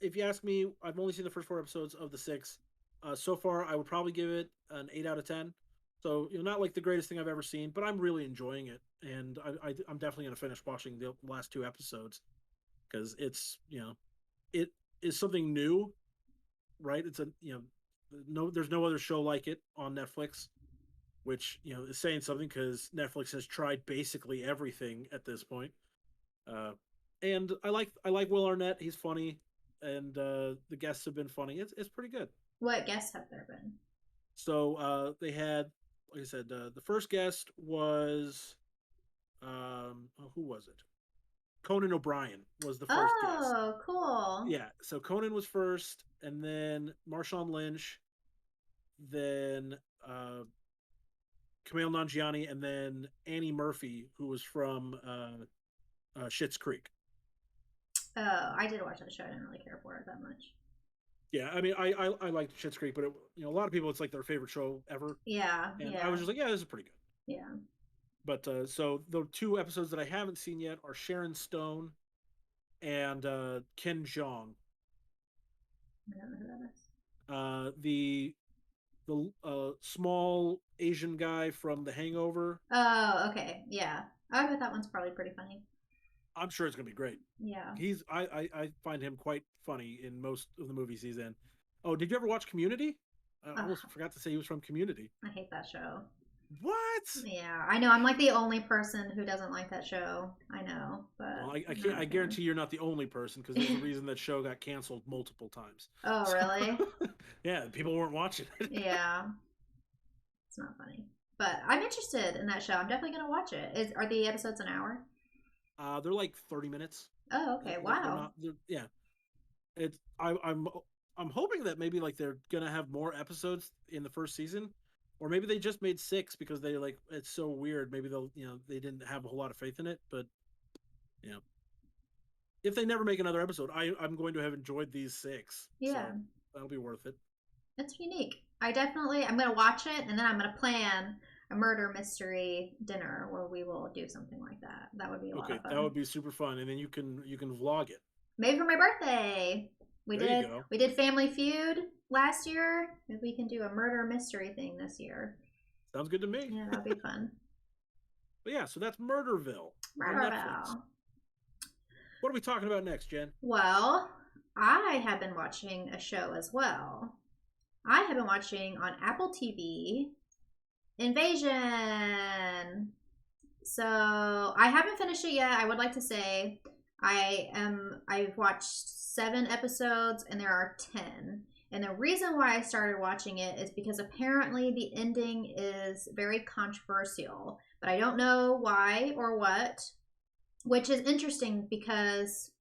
if you ask me, I've only seen the first 4 episodes of the 6. So far, I would probably give it an 8 out of 10. So not like the greatest thing I've ever seen, but I'm really enjoying it, and I'm definitely going to finish watching the last 2 episodes because it is something new, right? It's a no, there's no other show like it on Netflix, which is saying something because Netflix has tried basically everything at this point. Uh, and I like Will Arnett. He's funny, and the guests have been funny. It's pretty good. What guests have there been? So they had, like I said, the first guest was who was it? Conan O'Brien was the first guest. Oh, cool. Yeah, so Conan was first, and then Marshawn Lynch, then Kumail Nanjiani, and then Annie Murphy, who was from Schitt's Creek. Oh, I did watch that show. I didn't really care for it that much. Yeah, I mean, I liked Schitt's Creek, but a lot of people it's like their favorite show ever, Yeah, and I yeah, was just like, yeah, this is pretty good. yeah. But so the 2 episodes that I haven't seen yet are Sharon Stone and Ken Jeong. I don't know who that is. The small Asian guy from The Hangover. Oh, okay. Yeah. I bet that one's probably pretty funny. I'm sure it's gonna be great. Yeah. I find him quite funny in most of the movies he's in. Oh, did you ever watch Community? I Ugh, almost forgot to say he was from Community. I hate that show. What? Yeah, I know. I'm like the only person who doesn't like that show. I know, but Well, I I'm can't. not I a fan. guarantee you're not the only person because there's a reason that show got canceled multiple times. Oh, So, really? yeah, people weren't watching it. Yeah, it's not funny. But I'm interested in that show. I'm definitely gonna watch it. Are the episodes an hour? They're like 30 minutes. Oh, okay. They're Wow. not. Yeah, it's. I'm hoping that maybe like they're gonna have more episodes in the first season, or maybe they just made 6 because they like it's so weird. Maybe they'll they didn't have a whole lot of faith in it, but you know if they never make another episode, I'm going to have enjoyed these 6, Yeah, so that'll be worth it. it's unique. I'm gonna watch it and then I'm gonna plan a murder mystery dinner where we will do something like that. That would be a lot Okay, of that fun. would be super fun, and then you can vlog it. Maybe for my birthday. We There you did go. we did Family Feud last year. Maybe we can do a murder mystery thing this year. Sounds good to me. Yeah, that'll be fun. But yeah, so that's Murderville on Netflix. Murderville. What are we talking about next, Jen? Well, I have been watching a show as well. I have been watching on Apple TV Invasion. So I haven't finished it yet. I would like to say I've watched 7 episodes and there are 10. And the reason why I started watching it is because apparently the ending is very controversial, but I don't know why or what, which is interesting because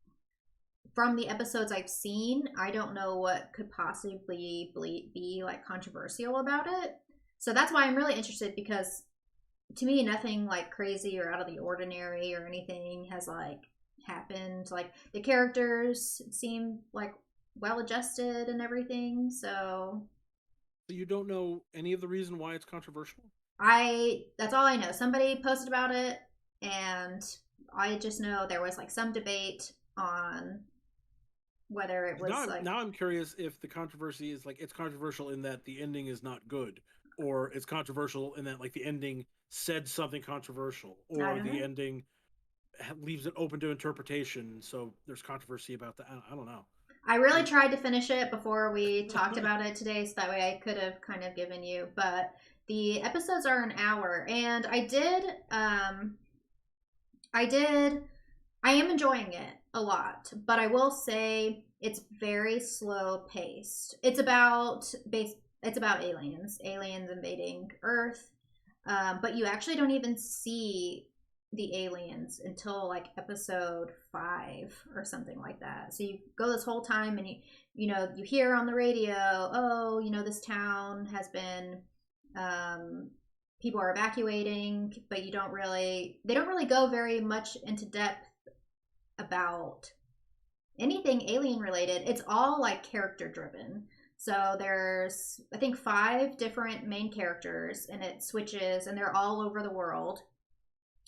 from the episodes I've seen, I don't know what could possibly be like controversial about it. So that's why I'm really interested because to me nothing like crazy or out of the ordinary or anything has like happened. Like the characters seem like well adjusted and everything. So So you don't know any of the reason why it's controversial? I that's all I know. Somebody posted about it and I just know there was like some debate on whether it was like Now I'm curious if the controversy is like it's controversial in that the ending is not good, or it's controversial in that like the ending said something controversial, I or don't the know. ending leaves it open to interpretation. So there's controversy about that. I don't know. I really tried to finish it before we talked about it today, so that way I could have kind of given you. But the episodes are an hour, and I did, I am enjoying it a lot. But I will say it's very slow paced. It's about aliens invading Earth, but you actually don't even see the aliens until like episode 5 or something like that. So you go this whole time and you hear on the radio, oh, this town has been people are evacuating, but they don't really go very much into depth about anything alien related. It's all like character driven. So there's I think 5 different main characters and it switches and they're all over the world.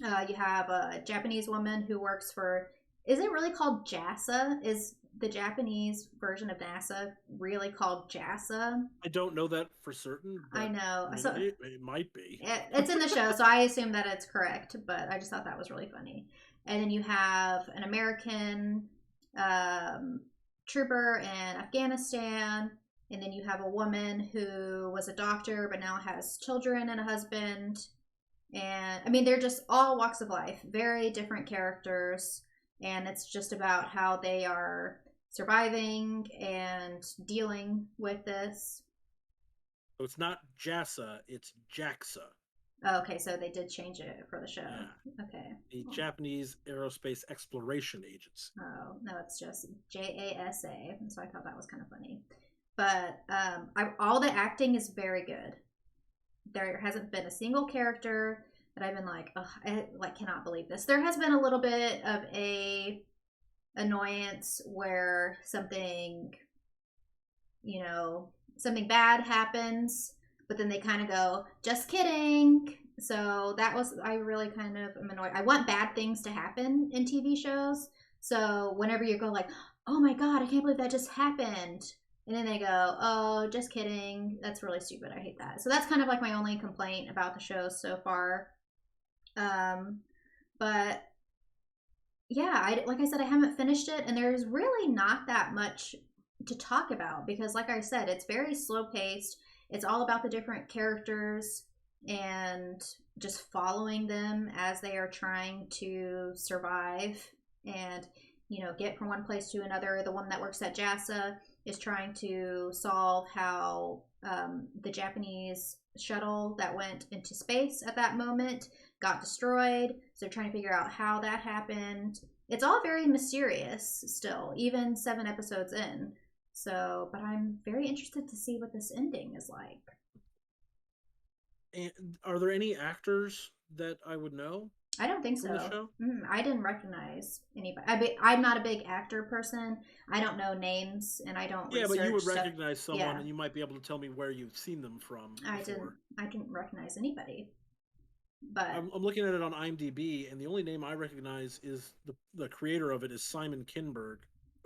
You have a Japanese woman who works for Is it really called JASA? Is the Japanese version of NASA really called JASA? I don't know that for certain, I but know. I mean, So it might be. it's in the show, so I assume that it's correct. But I just thought that was really funny. And then you have an American um, trooper in Afghanistan, and then you have a woman who was a doctor but now has children and a husband. And I mean, they're just all walks of life, very different characters, and it's just about how they are surviving and dealing with this. So it's not JASA, it's JAXA. Oh, okay, so they did change it for the show. Yeah, Okay. the Cool. Japanese Aerospace Exploration Agency. Oh no, it's just JASA. And so I thought that was kind of funny. But all the acting is very good. There hasn't been a single character that I've been like, oh, I like cannot believe this. There has been a little bit of a annoyance where something, something bad happens, but then they kind of go, just kidding. So that was, I really kind of am annoyed. I want bad things to happen in TV shows. So whenever you go like, oh my God, I can't believe that just happened. And then they go, oh, just kidding. That's really stupid. I hate that. So that's kind of like my only complaint about the show so far. Um, but yeah, like I said, I haven't finished it, and there's really not that much to talk about because, like I said, it's very slow paced. It's all about the different characters and just following them as they are trying to survive and get from one place to another. The one that works at JASA is trying to solve how the Japanese shuttle that went into space at that moment got destroyed. So they're trying to figure out how that happened. It's all very mysterious still, even 7 episodes in. So, but I'm very interested to see what this ending is like. And are there any actors that I would know I don't think from the so. show? I didn't recognize anybody. I'm not a big actor person. I don't know names, and I don't Yeah, but you research would stuff. recognize someone, Yeah, and you might be able to tell me where you've seen them from I didn't. before. I didn't recognize anybody. But I'm looking at it on IMDb, and the only name I recognize is the creator of it is Simon Kinberg,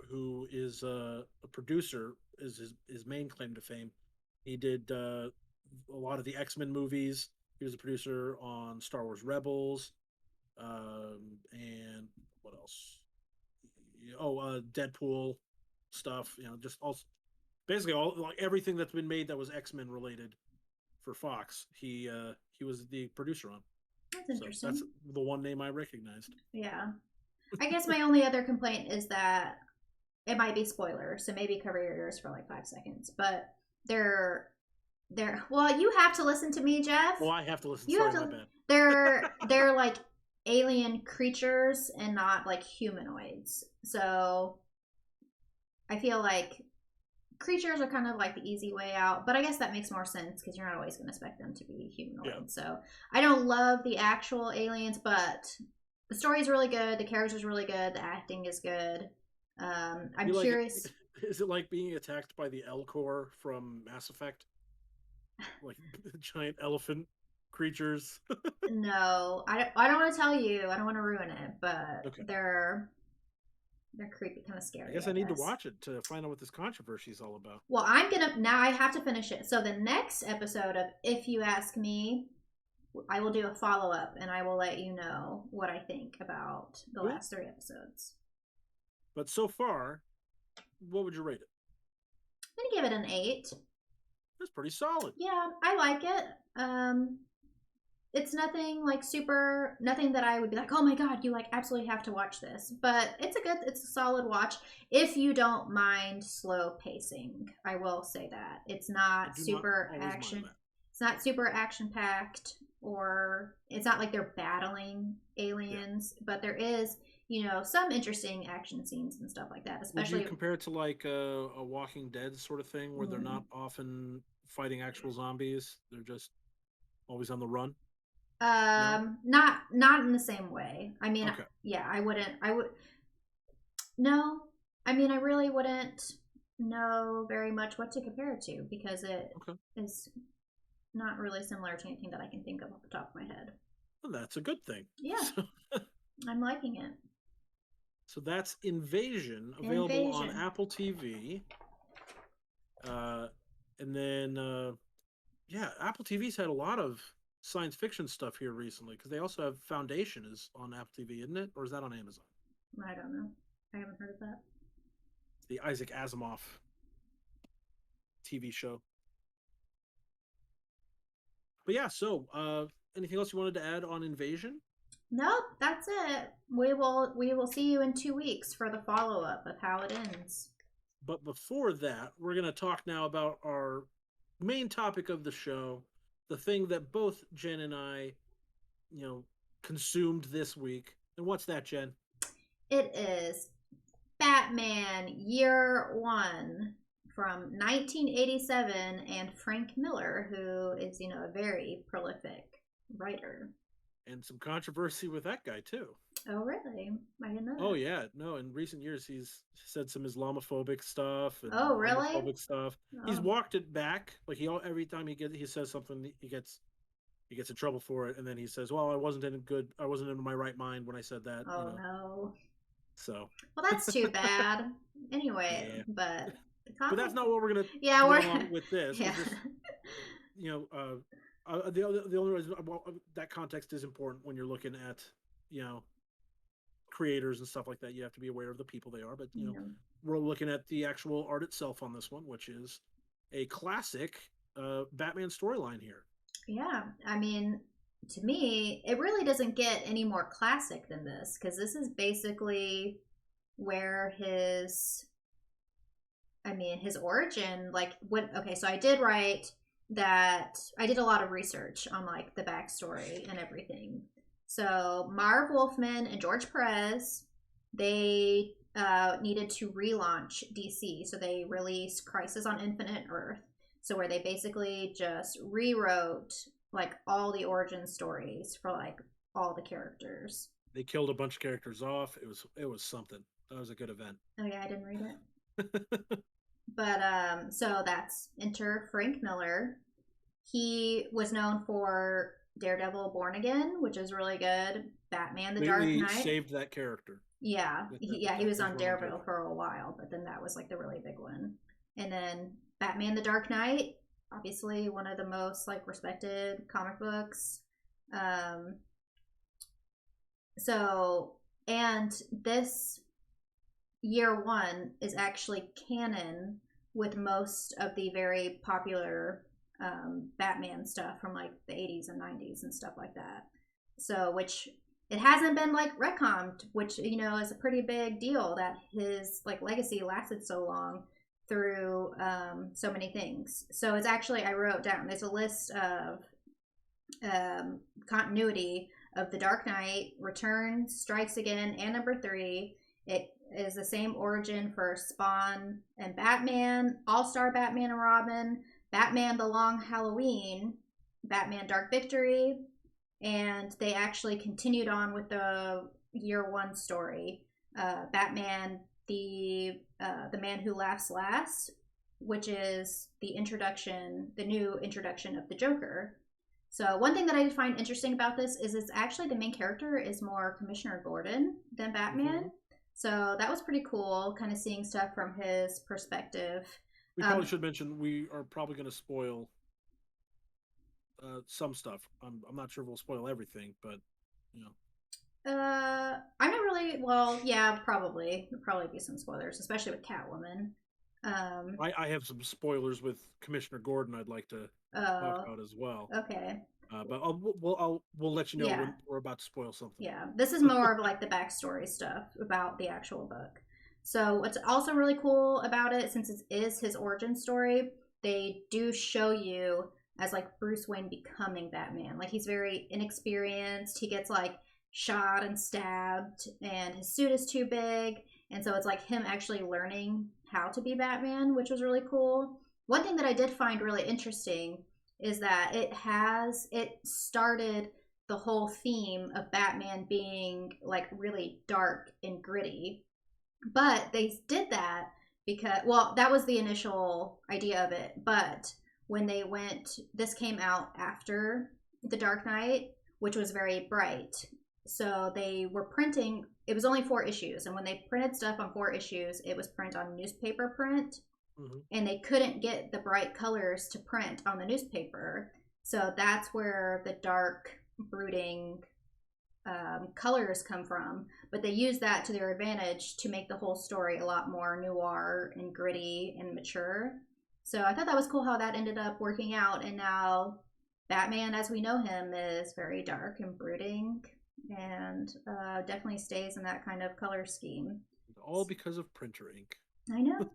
who is a producer. Is his main claim to fame. He did a lot of the X-Men movies. He was a producer on Star Wars Rebels, and what else? Oh, Deadpool stuff. Just all basically all like everything that's been made that was X-Men related for Fox. He was the producer on. that's So that's interesting. the one name I recognized. Yeah. I guess my only other complaint is that it might be spoilers, so maybe cover your ears for like 5 seconds. But they're well, you have to listen to me, Jeff. Well, I have to listen. You Sorry, have my to. bad. They're like alien creatures and not like humanoids. So I feel like creatures are kind of like the easy way out, but I guess that makes more sense because you're not always going to expect them to be humanoid. Yeah. So I don't love the actual aliens, but the story is really good. The characters are really good. The acting is good. I'm You like it? curious. Is it like being attacked by the Elcor from Mass Effect? Like giant elephant creatures? No, I don't want to tell you. I don't want to ruin it, but Okay. they're creepy, kind of I scary, guess I I need to guess. watch it to find out what this controversy is all about. Well, now I have to finish it. So the next episode of If You Ask Me, I will do a follow up and I will let you know what I think about the Cool. last 3 episodes. But so far, what would you rate it? I'm gonna give it an 8. That's pretty solid. Yeah, I like it. It's nothing like nothing that I would be like, oh my god, you like absolutely have to watch this. But it's a solid watch if you don't mind slow pacing. I will say that it's I not do not super always action. mind that. It's not super action packed, or it's not like they're battling Yeah. aliens. But there is, some interesting action scenes and stuff like that. Would you Especially, compare it to like a Walking Dead sort of thing, where they're mm, not often fighting actual zombies; they're just always on the run? No. not in the same way. I mean, Okay. yeah, I wouldn't. I would no. I mean, I really wouldn't know very much what to compare it to because it Okay. is not really similar to anything that I can think of off the top of my head. Well, that's a good thing. Yeah, I'm liking it. So that's Invasion, available on Invasion. Apple TV. And then, yeah, Apple TV's had a lot of science fiction stuff here recently because they also have Foundation is on Apple TV, isn't it? Or is that on Amazon? I don't know. I haven't heard of that. The Isaac Asimov TV show. But yeah, so anything else you wanted to add on Invasion? Nope, that's it. We will see you in 2 weeks for the follow up of how it ends. But before that, we're going to talk now about our main topic of the show, the thing that both Jen and I, consumed this week. And what's that, Jen? It is Batman Year One from 1987, and Frank Miller, who is, a very prolific writer. And some controversy with that guy, too. Oh, really? I didn't know that. Oh, yeah. No, in recent years, he's said some Islamophobic stuff. And oh, really? homophobic stuff. Oh. He's walked it back. Like, every time he says something, he gets in trouble for it. And then he says, well, I wasn't in my right mind when I said that. Oh, no. So. Well, that's too bad. Anyway, yeah. But that's not what we're gonna we're with this. Yeah. Just, the only reason that context is important when you're looking at creators and stuff like that. You have to be aware of the people they are, but we're looking at the actual art itself on this one, which is a classic Batman storyline here. Yeah, I mean, to me, it really doesn't get any more classic than this, because this is basically where his origin, so I did write that I did a lot of research on the backstory and everything. So Marv Wolfman and George Perez, they needed to relaunch DC, so they released Crisis on Infinite Earth, so where they basically just rewrote all the origin stories for all the characters. They killed a bunch of characters off. It was something. That was a good event. Oh yeah, I didn't read it. But so that's enter Frank Miller. He was known for Daredevil Born Again, which is really good. Batman the Dark Knight. Saved that character. Yeah. He was on Daredevil for a while, but then that was the really big one. And then Batman the Dark Knight, obviously one of the most respected comic books. And this Year One is actually canon with most of the very popular Batman stuff from the 80s and 90s and stuff like that. So, which it hasn't been retconned, which is a pretty big deal that his legacy lasted so long through so many things. So it's actually, I wrote down, there's a list of continuity of The Dark Knight, Return, Strikes Again, and number 3. It is the same origin for Spawn and Batman, All-Star Batman and Robin, Batman The Long Halloween, Batman Dark Victory, and they actually continued on with the Year One story. Batman the Man Who Laughs Last, which is the new introduction of the Joker. So one thing that I find interesting about this is it's actually the main character is more Commissioner Gordon than Batman. Mm-hmm. So that was pretty cool, kind of seeing stuff from his perspective. We probably should mention we are probably going to spoil some stuff. I'm not sure we'll spoil everything, but I'm not really. Well, yeah, probably. There'll probably be some spoilers, especially with Catwoman. I have some spoilers with Commissioner Gordon I'd like to talk about as well. Okay. But we'll let you know when we're about to spoil something. Yeah, this is more of the backstory stuff about the actual book. So what's also really cool about it, since it is his origin story, they do show you as Bruce Wayne becoming Batman. He's very inexperienced. He gets shot and stabbed, and his suit is too big, and so it's him actually learning how to be Batman, which was really cool. One thing that I did find really interesting is that it started the whole theme of Batman being really dark and gritty. But they did that because, that was the initial idea of it. But when this came out after The Dark Knight, which was very bright. So they were printing, it was only 4 issues. And when they printed stuff on 4 issues, it was print on newspaper print. Hmm. And they couldn't get the bright colors to print on the newspaper. So that's where the dark, brooding colors come from. But they use that to their advantage to make the whole story a lot more noir and gritty and mature. So I thought that was cool how that ended up working out. And now Batman, as we know him, is very dark and brooding and definitely stays in that kind of color scheme. All because of printer ink. I know.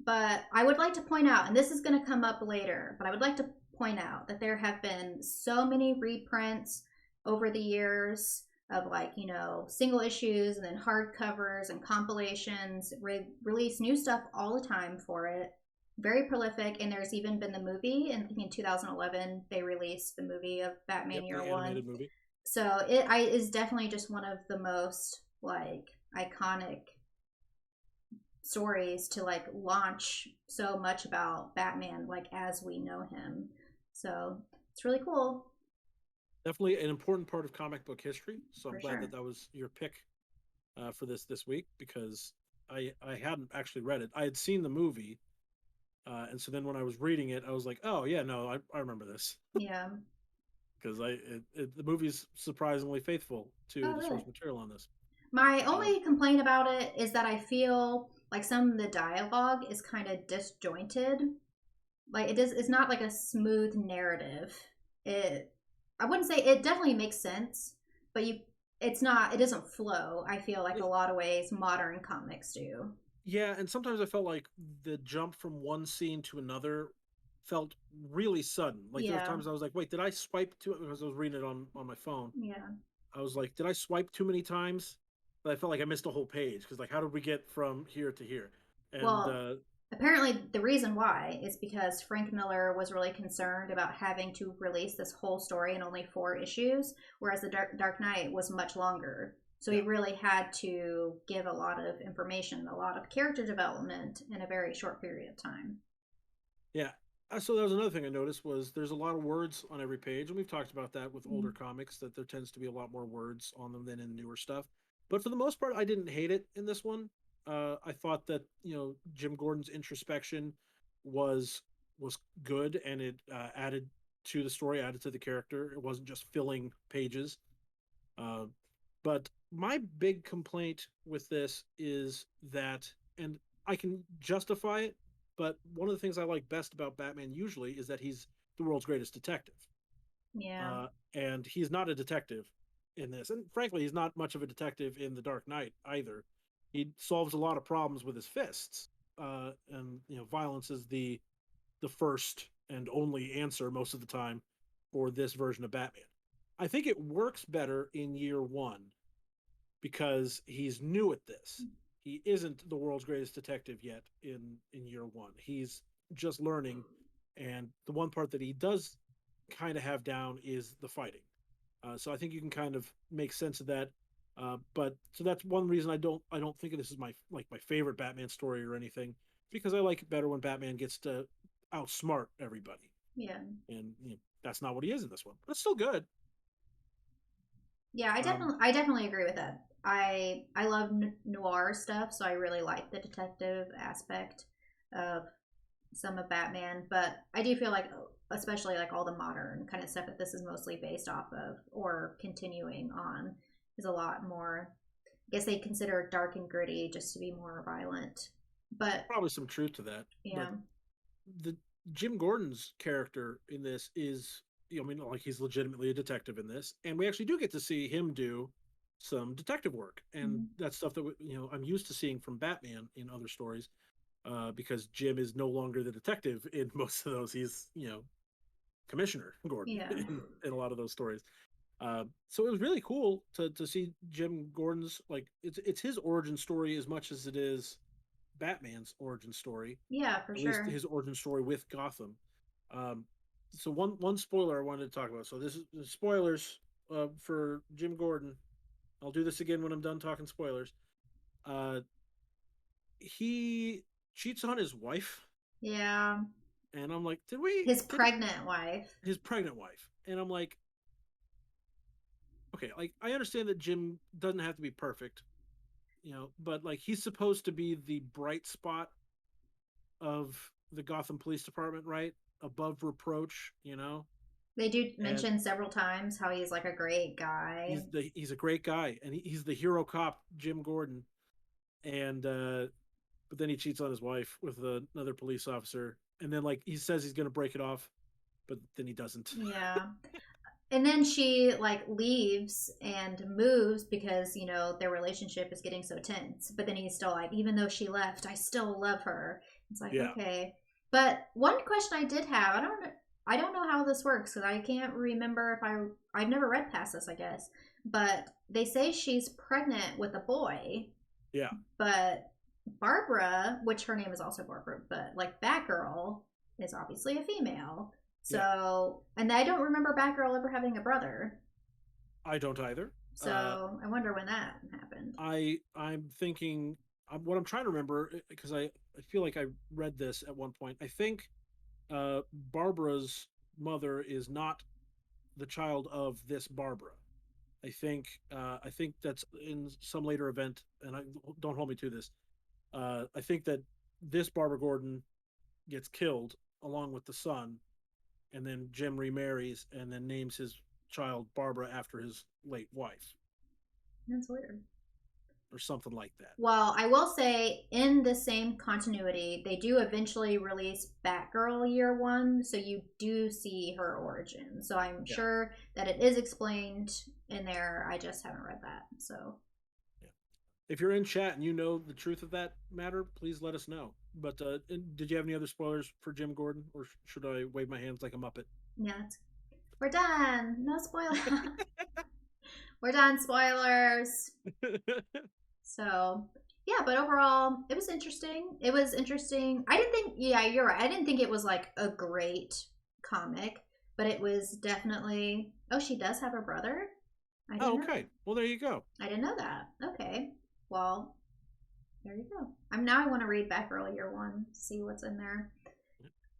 But I would like to point out, and this is going to come up later, but I would like to point out that there have been so many reprints over the years of, like, single issues and then hardcovers and compilations, release new stuff all the time for it. Very prolific, and there's even been the movie. In 2011, they released the movie of Batman Yep, Year the One. animated movie. So it is definitely just one of the most like iconic stories to like launch so much about Batman like as we know him. So it's really cool. Definitely an important part of comic book history. So I'm For glad sure. that that was your pick for this week, because I hadn't actually read it. I had seen the movie, and so then when I was reading it, I was like, oh yeah, no, I remember this, Yeah. because the movie's surprisingly faithful to Oh, the really? source material on this. My Um, only complaint about it is that I feel like some of the dialogue is kind of disjointed. Like it's not like a smooth narrative. It I wouldn't say it definitely makes sense, but it doesn't flow. I feel like a lot of ways modern comics do. yeah, and sometimes I felt like the jump from one scene to another felt really sudden. Like there was Yeah. times I was like, wait, did I swipe too? Because I was reading it on my phone. Yeah. I was like, did I swipe too many times? But I felt like I missed a whole page, because like, how did we get from here to here? And Well, apparently the reason why is because Frank Miller was really concerned about having to release this whole story in only 4 issues, whereas the Dark Knight was much longer. So he yeah, really had to give a lot of information, a lot of character development in a very short period of time. yeah. So that was another thing I noticed, was there's a lot of words on every page, and we've talked about that with older Mm-hmm. comics, that there tends to be a lot more words on them than in newer stuff. But for the most part, I didn't hate it in this one. I thought that Jim Gordon's introspection was was good, and it added to the story, added to the character. It wasn't just filling pages. Uh, but my big complaint with this is that, and I can justify it, but one of the things I like best about Batman usually is that he's the world's greatest detective. Yeah. Uh, and he's not a detective in this. And frankly, he's not much of a detective in The Dark Knight either. He solves a lot of problems with his fists. And violence is the first and only answer most of the time for this version of Batman. I think it works better in year one, because he's new at this. He isn't the world's greatest detective yet in year one. He's just learning, and the one part that he does kind of have down is the fighting. So I think you can kind of make sense of that. But so that's one reason I don't think this is my favorite Batman story or anything, because I like it better when Batman gets to outsmart everybody, Yeah. and that's not what he is in this one. But it's still good. Yeah, Um, I definitely agree with that. I love noir stuff, so I really like the detective aspect of some of Batman, but I do feel like, especially like all the modern kind of stuff that this is mostly based off of or continuing on, is a lot more. I guess they consider dark and gritty just to be more violent, but Probably some truth to that, but yeah, the Jim Gordon's character in this is, I mean, like, he's legitimately a detective in this, and we actually do get to see him do some detective work, and Mhm. that's stuff that I'm used to seeing from Batman in other stories, because Jim is no longer the detective in most of those. He's Commissioner Gordon Yeah, in a lot of those stories. So it was really cool to see Jim Gordon's, like, it's his origin story as much as it is Batman's origin story, yeah, for at least sure. his origin story with Gotham. Um, so one spoiler I wanted to talk about. So this is spoilers for Jim Gordon. I'll do this again when I'm done talking spoilers. Uh, he cheats on his wife, Yeah, and I'm like, did we? his Did pregnant wife. his pregnant wife? And I'm like, okay, like I understand that Jim doesn't have to be perfect, but like he's supposed to be the bright spot of the Gotham Police Department, right? Above reproach. They do And mention several times how he's like a great guy. he's a great guy, and he's the hero cop, Jim Gordon, and but then he cheats on his wife with another police officer, and then like he says he's gonna break it off, but then he doesn't. Yeah. And then she like leaves and moves because, their relationship is getting so tense. But then he's still like, even though she left, I still love her. It's like, Yeah. okay. But one question I did have, I don't know how this works because I can't remember if I've never read past this, I guess. But they say she's pregnant with a boy, Yeah. but Barbara, which her name is also Barbara, but like Batgirl is obviously a female. Yeah. So, and I don't remember Batgirl ever having a brother. I don't either. So I wonder when that happened. I'm thinking what I'm trying to remember because I feel like I read this at one point. I think Barbara's mother is not the child of this Barbara. I think that's in some later event, and I don't hold me to this. I think that this Barbara Gordon gets killed along with the son, and then Jim remarries and then names his child Barbara after his late wife, That's weird. or something like that. Well, I will say in the same continuity, they do eventually release Batgirl Year One, so you do see her origin. So I'm Yeah. sure that it is explained in there. I just haven't read that. So Yeah. If you're in chat and you know the truth of that matter, please let us know. But did you have any other spoilers for Jim Gordon, or should I wave my hands like a muppet? yeah, we're done. No spoilers. We're done. Spoilers. So yeah, but overall, it was interesting. It was interesting. I didn't think. Yeah, you're right. I didn't think it was like a great comic, but it was definitely. Oh, she does have a brother. I didn't Oh, know. okay. Well, there you go. I didn't know that. Okay. Well, there you go. Now I want to read Batgirl Year One, see what's in there.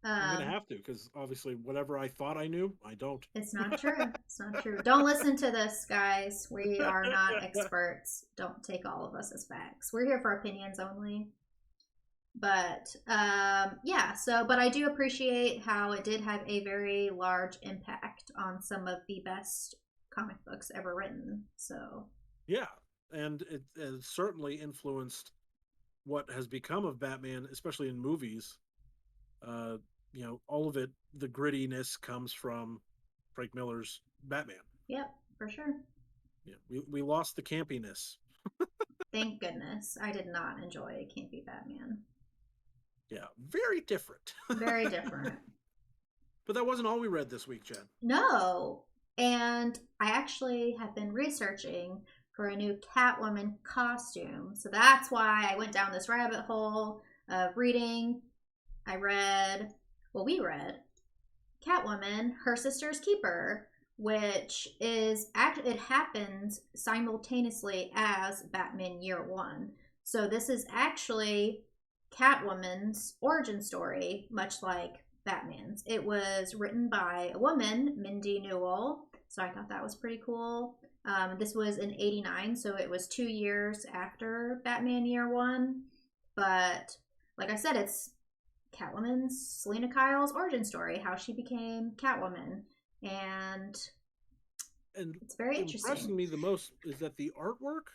I'm gonna have to because obviously whatever I thought I knew, I don't. It's not true. It's not true. Don't listen to this, guys. We are not experts. Don't take all of us as facts. We're here for opinions only. But yeah, but I do appreciate how it did have a very large impact on some of the best comic books ever written. So Yeah, and it has certainly influenced what has become of Batman, especially in movies. Uh, all of it, the grittiness comes from Frank Miller's Batman. yep, for sure. Yeah, we lost the campiness. Thank goodness. I did not enjoy Campy Batman. Yeah, very different. Very different. But that wasn't all we read this week, Jen. No. And I actually have been researching for a new Catwoman costume. So that's why I went down this rabbit hole of reading. We read Catwoman, Her Sister's Keeper, which is it happens simultaneously as Batman Year One. So this is actually Catwoman's origin story, much like Batman's. It was written by a woman, Mindy Newell, so I thought that was pretty cool. This was in '89, so it was 2 years after Batman Year One. But like I said, it's Catwoman's Selena Kyle's origin story, how she became Catwoman, and it's very interesting. Impressing me the most is that the artwork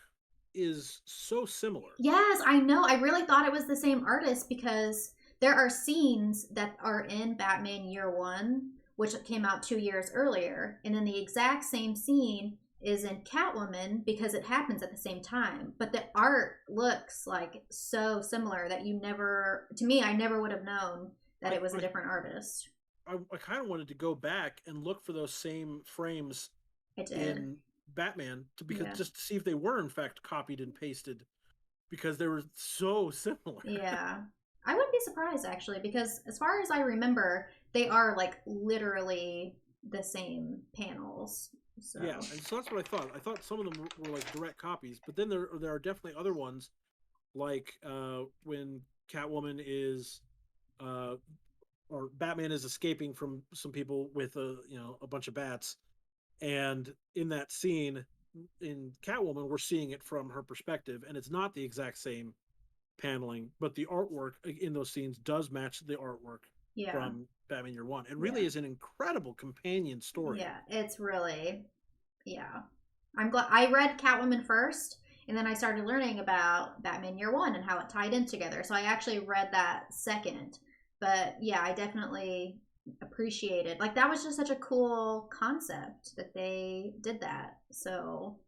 is so similar. Yes, I know. I really thought it was the same artist because there are scenes that are in Batman Year One, which came out 2 years earlier, and then the exact same scene is in Catwoman because it happens at the same time. But the art looks like so similar that I never would have known that it was a different artist. I kind of wanted to go back and look for those same frames in Batman just to see if they were in fact copied and pasted because they were so similar. Yeah. I wouldn't be surprised actually because as far as I remember, they are like literally the same panels. So. Yeah, and so that's what I thought. I thought some of them were like direct copies, but then there are definitely other ones, like when Catwoman is, or Batman is escaping from some people with a bunch of bats, and in that scene, in Catwoman, we're seeing it from her perspective, and it's not the exact same paneling, but the artwork in those scenes does match the artwork Yeah. from Batman Year One. It Yeah. really is an incredible companion story. Yeah. It's really, yeah. I'm glad I read Catwoman first, and then I started learning about Batman Year One and how it tied in together. So I actually read that second. But yeah, I definitely appreciated, like, that was just such a cool concept that they did that. So,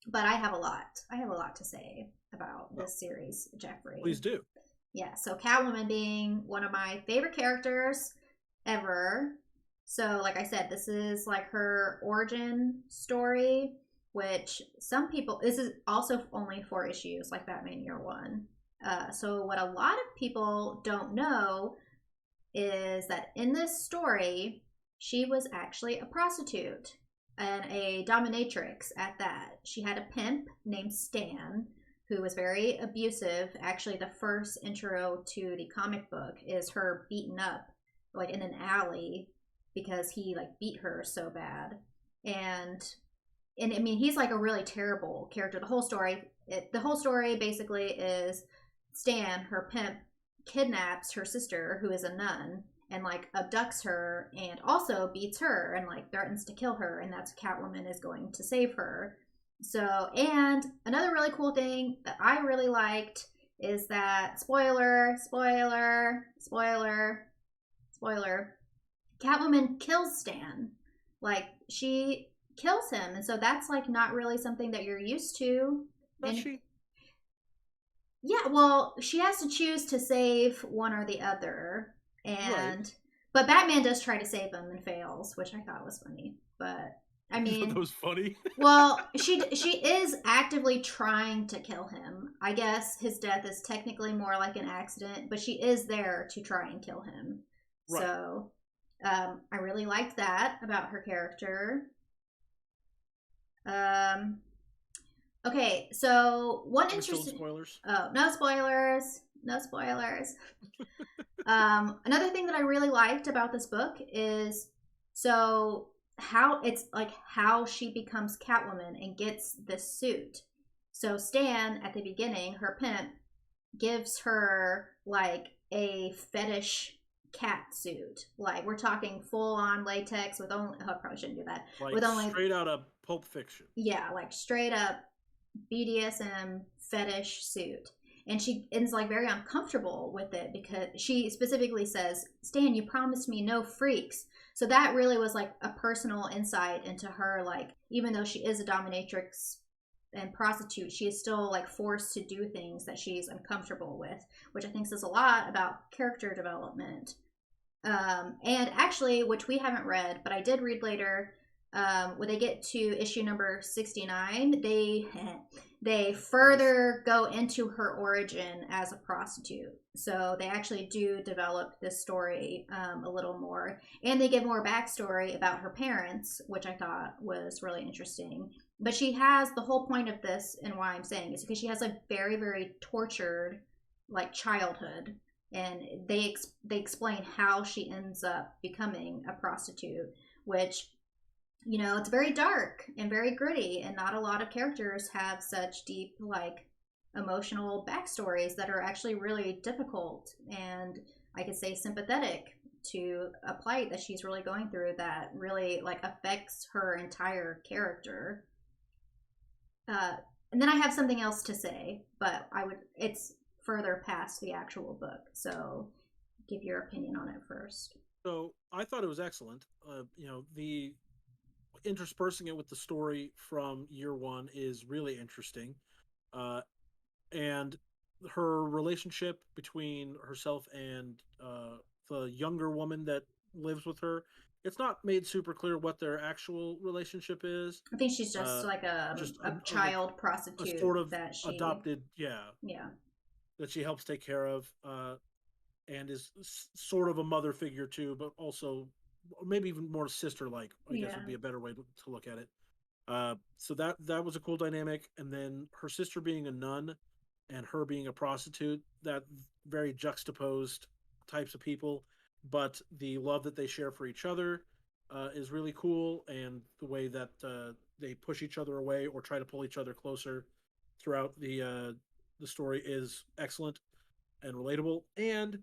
but I have a lot to say about Well, this series, Jeffrey. please do. Yeah, so Catwoman being one of my favorite characters ever. So, like I said, this is like her origin story, which some people, this is also only 4 issues, like Batman Year One. So, what a lot of people don't know is that in this story, she was actually a prostitute and a dominatrix at that. She had a pimp named Stan who was very abusive. Actually, the first intro to the comic book is her beaten up like in an alley because he like beat her so bad. And I mean, he's like a really terrible character. The whole story basically is Stan, her pimp, kidnaps her sister, who is a nun, and like abducts her and also beats her and like threatens to kill her. And that's Catwoman is going to save her. So, and another really cool thing that I really liked is that spoiler, Catwoman kills Stan. Like, she kills him. And so that's like not really something that you're used to. Does And she? yeah, well, she has to choose to save one or the other. Right. And but Batman does try to save him and fails, which I thought was funny. But I You thought that mean, was funny? well, she is actively trying to kill him. I guess his death is technically more like an accident, but she is there to try and kill him. Right. So, I really liked that about her character. Um, okay, so one Are we still in interesting. spoilers? Oh, no spoilers. No spoilers. Another thing that I really liked about this book is so how it's like how she becomes Catwoman and gets this suit. So Stan at the beginning, her pimp, gives her like a fetish cat suit. Like we're talking full on latex with only. Oh, I probably shouldn't do that. With Like only, straight out of Pulp Fiction. yeah, like straight up BDSM fetish suit. And she is like very uncomfortable with it because she specifically says, Stan, you promised me no freaks. So that really was like a personal insight into her. Like, even though she is a dominatrix and prostitute, she is still like forced to do things that she's uncomfortable with, which I think says a lot about character development. And actually, which we haven't read, but I did read later, when they get to issue number 69, they further go into her origin as a prostitute. So they actually do develop this story a little more, and they give more backstory about her parents, which I thought was really interesting. But she has the whole point of this, and why I'm saying is because she has a very very tortured like childhood, and they explain how she ends up becoming a prostitute, which, you know, it's very dark and very gritty, and not a lot of characters have such deep like emotional backstories that are actually really difficult and I could say sympathetic to a plight that she's really going through that really like affects her entire character. uh, and then I have something else to say, but it's further past the actual book, so give your opinion on it first. So I thought it was excellent. The interspersing it with the story from Year One is really interesting. Uh, and her relationship between herself and the younger woman that lives with her, it's not made super clear what their actual relationship is. I think she's just like Just a like child a prostitute sort of that she, adopted, yeah, yeah, that she helps take care of, and is sort of a mother figure too, but also maybe even more sister like. I guess yeah, would be a better way to look at it. So that was a cool dynamic, and then her sister being a nun and her being a prostitute, that very juxtaposed types of people, but the love that they share for each other is really cool, and the way that they push each other away or try to pull each other closer throughout the story is excellent and relatable. And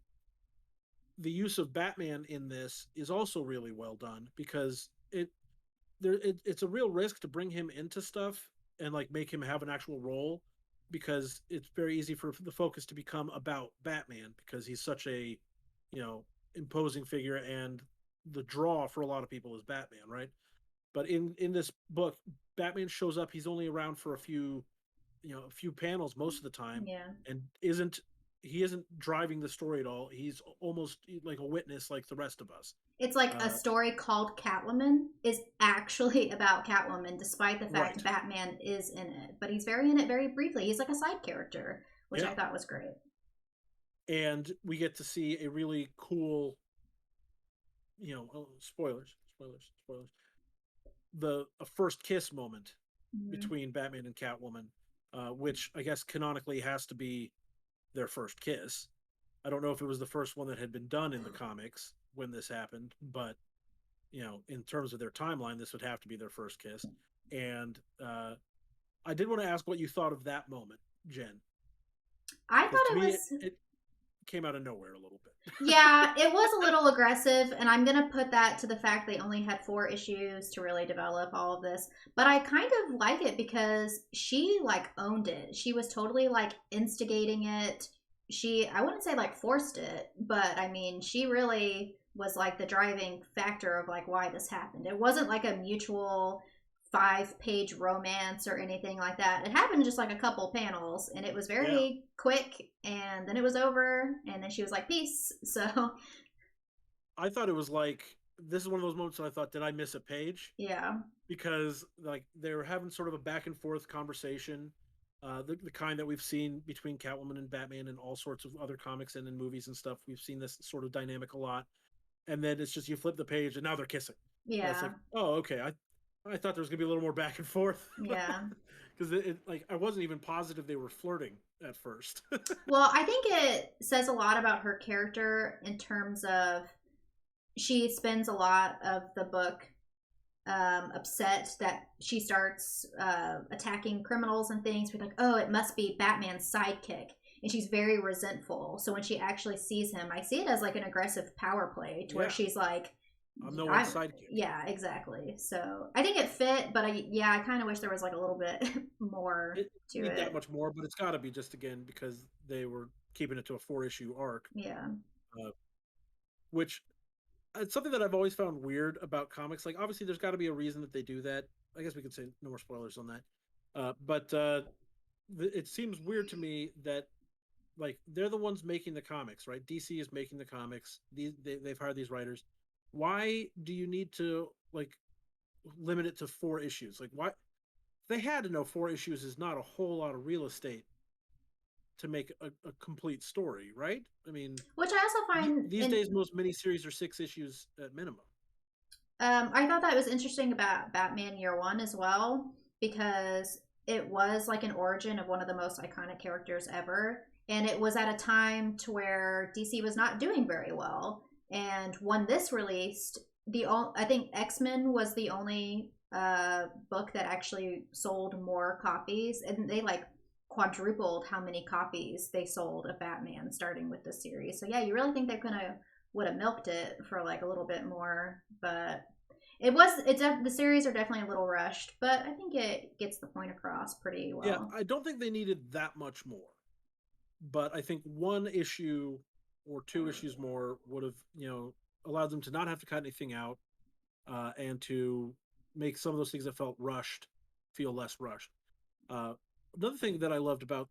the use of Batman in this is also really well done because it's a real risk to bring him into stuff and like make him have an actual role, because it's very easy for the focus to become about Batman because he's such a, imposing figure, and the draw for a lot of people is Batman, right? But in this book, Batman shows up. He's only around for a few panels most of the time, Yeah. and he isn't driving the story at all. He's almost like a witness, like the rest of us. It's like a Uh, story called Catwoman is actually about Catwoman, despite the fact right. Batman is in it. But he's very in it very briefly. He's like a side character, which I Yeah. thought was great. And we get to see a really cool, spoilers, the a first kiss moment Mm-hmm. between Batman and Catwoman, which I guess canonically has to be their first kiss. I don't know if it was the first one that had been done in the comics when this happened, but in terms of their timeline, this would have to be their first kiss. And I did want to ask what you thought of that moment, Jen, I because to thought it me was it came out of nowhere a little bit. Yeah, it was a little aggressive, and I'm gonna put that to the fact they only had 4 issues to really develop all of this. But I kind of like it because she like owned it. She was totally like instigating it. I wouldn't say like forced it, but I mean, she really was like the driving factor of like why this happened. It wasn't like a mutual 5-page romance or anything like that. It happened just like a couple panels, and it was Yeah, very quick, and then it was over, and then she was like, peace. So, I thought it was like, this is one of those moments that I thought, did I miss a page? yeah. Because like they were having sort of a back and forth conversation, the kind that we've seen between Catwoman and Batman and all sorts of other comics and in movies and stuff. We've seen this sort of dynamic a lot, and then it's just you flip the page and now they're kissing. And it's Yeah. like, oh, okay. I thought there was gonna be a little more back and forth Yeah. because like I wasn't even positive they were flirting at first. Well, I think it says a lot about her character in terms of she spends a lot of the book upset that she starts attacking criminals and things. We're like, oh, it must be Batman's sidekick. And she's very resentful. So when she actually sees him, I see it as like an aggressive power play to where Yeah, she's like, I'm no one's I, sidekick. yeah, exactly. So I think it fit, but I kind of wish there was like a little bit more It to need that it. much more, but it's got to be just again because they were keeping it to a 4 issue arc, Yeah. uh, which it's something that I've always found weird about comics. Like, obviously, there's got to be a reason that they do that. I guess we could say no more spoilers on that. But it seems weird to me that like they're the ones making the comics, right? DC is making the comics. They've hired these writers. Why do you need to like limit it to 4 issues? Like, why they had to know 4 issues is not a whole lot of real estate to make a complete story, right? I mean, Which I also find these in days most miniseries are 6 issues at minimum. I thought that was interesting about Batman Year One as well, because it was like an origin of one of the most iconic characters ever, and it was at a time to where DC was not doing very well. And when this released, I think X-Men was the only book that actually sold more copies, and they like quadrupled how many copies they sold of Batman starting with this series. So yeah, you really think they're gonna would have milked it for like a little bit more, but the series are definitely a little rushed, but I think it gets the point across pretty Yeah, well. I don't think they needed that much more, but I think 1 issue or 2 issues more would have, allowed them to not have to cut anything out, and to make some of those things that felt rushed feel less rushed. Uh, Another thing that I loved about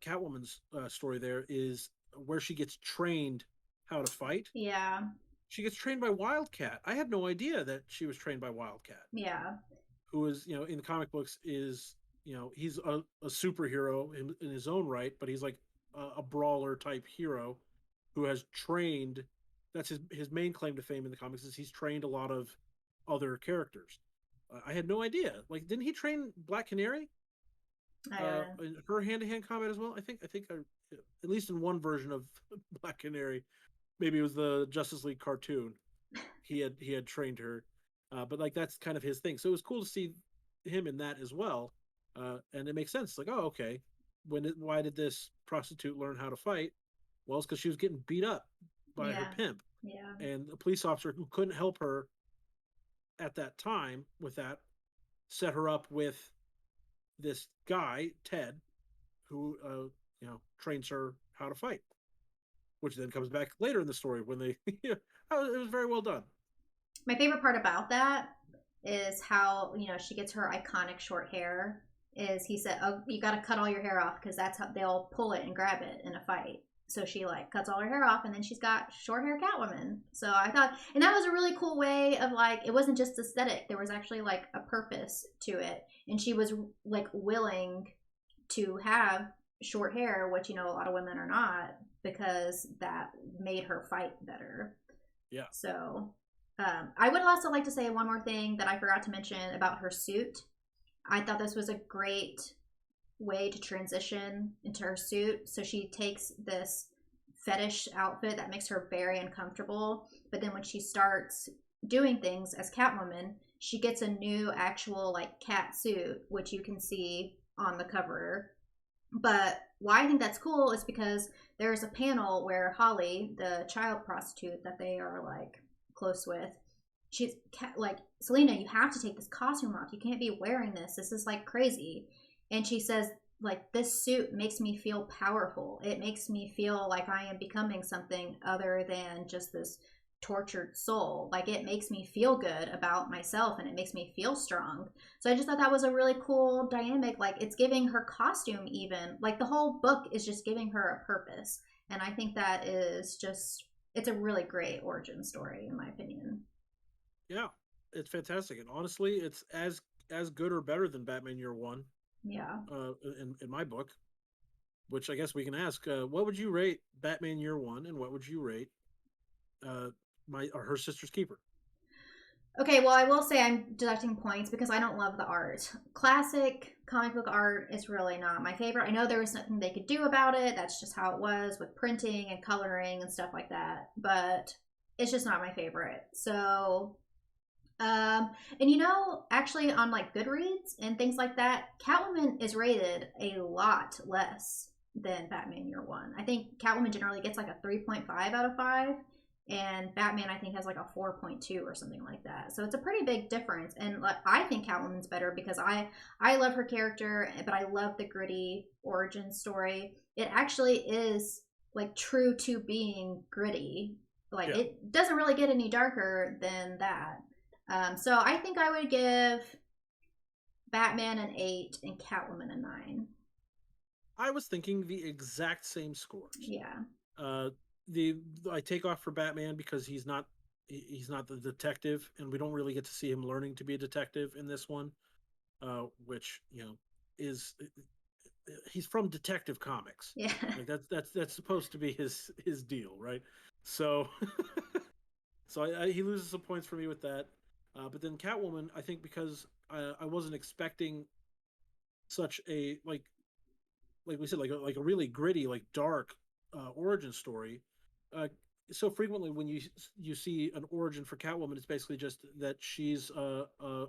Catwoman's story there is where she gets trained how to fight. Yeah. She gets trained by Wildcat. I had no idea that she was trained by Wildcat, Yeah. who is, in the comic books is, he's a superhero in his own right, but he's like a brawler type hero who has trained. That's his main claim to fame in the comics is he's trained a lot of other characters. I had no idea. Like, didn't he train Black Canary? I don't know. Her hand to hand combat as well. I think at least in one version of Black Canary, maybe it was the Justice League cartoon. He had trained her. But like that's kind of his thing. So it was cool to see him in that as well, and it makes sense. Like, oh, okay, why did this prostitute learn how to fight? Well, it's because she was getting beat up by her Yeah. pimp, Yeah. and a police officer who couldn't help her at that time with that set her up with this guy Ted, who trains her how to fight, which then comes back later in the story when they it was very well done. My favorite part about that is how, she gets her iconic short hair. Is he said, "Oh, you got to cut all your hair off because that's how they'll pull it and grab it in a fight." So she like cuts all her hair off, and then she's got short hair Catwoman. So I thought, and that was a really cool way of like, it wasn't just aesthetic. There was actually like a purpose to it, and she was like willing to have short hair, which a lot of women are not, because that made her fight better. Yeah. So I would also like to say one more thing that I forgot to mention about her suit. I thought this was a great way to transition into her suit. So she takes this fetish outfit that makes her very uncomfortable, but then when she starts doing things as Catwoman, she gets a new actual like cat suit, which you can see on the cover. But why I think that's cool is because there's a panel where Holly, the child prostitute that they are like close with, she's like, "Selena, you have to take this costume off. You can't be wearing this. This is like crazy." And she says, like, "This suit makes me feel powerful. It makes me feel like I am becoming something other than just this tortured soul. Like, it makes me feel good about myself and it makes me feel strong." So I just thought that was a really cool dynamic. Like, it's giving her costume, even like the whole book is just giving her a purpose. And I think that is just, it's a really great origin story in my opinion. Yeah, it's fantastic, and honestly, it's as good or better than Batman Year One. Yeah. In my book, which I guess we can ask, what would you rate Batman Year One, and what would you rate uh, my or her sister's keeper? Okay, well, I will say I'm deducting points because I don't love the art. Classic comic book art is really not my favorite. I know there was nothing they could do about it. That's just how it was with printing and coloring and stuff like that. But it's just not my favorite. So, and actually on like Goodreads and things like that, Catwoman is rated a lot less than Batman Year One. I think Catwoman generally gets like a 3.5 out of 5, and Batman I think has like a 4.2 or something like that. So it's a pretty big difference. And like, I think Catwoman's better because I love her character, but I love the gritty origin story. It actually is like true to being gritty. Like, Yeah, it doesn't really get any darker than that. So I think I would give Batman an 8 and Catwoman a 9. I was thinking the exact same scores. Yeah. Uh, the I take off for Batman because he's not the detective, and we don't really get to see him learning to be a detective in this one, which is he's from Detective Comics. Yeah. Like that's supposed to be his deal, right? So he loses some points for me with that. But then Catwoman, I think because I wasn't expecting such a like we said like a really gritty like dark origin story. Uh, so frequently when you see an origin for Catwoman, it's basically just that she's a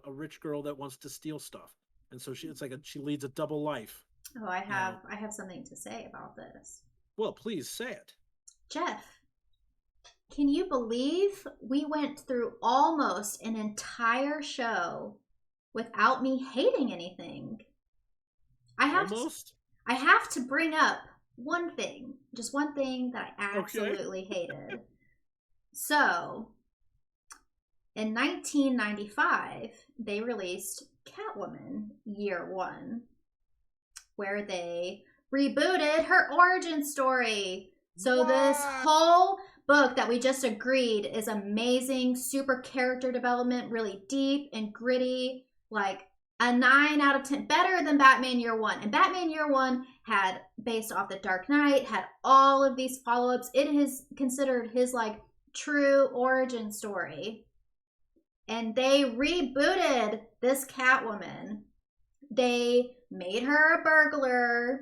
rich girl that wants to steal stuff, and so she leads a double life. Oh, I You have know, I have something to say about this. well, please say it. Jeff, can you believe we went through almost an entire show without me hating anything? I have to, Almost I have to bring up one thing, just one thing that I okay. absolutely hated. So, in 1995, they released Catwoman Year One, where they rebooted her origin story. So, this What? whole book that we just agreed is amazing, super character development, really deep and gritty, like a 9 out of 10, better than Batman Year One. And Batman Year One had, based off The Dark Knight, had all of these follow ups. It is considered his like true origin story. And they rebooted this Catwoman. They made her a burglar,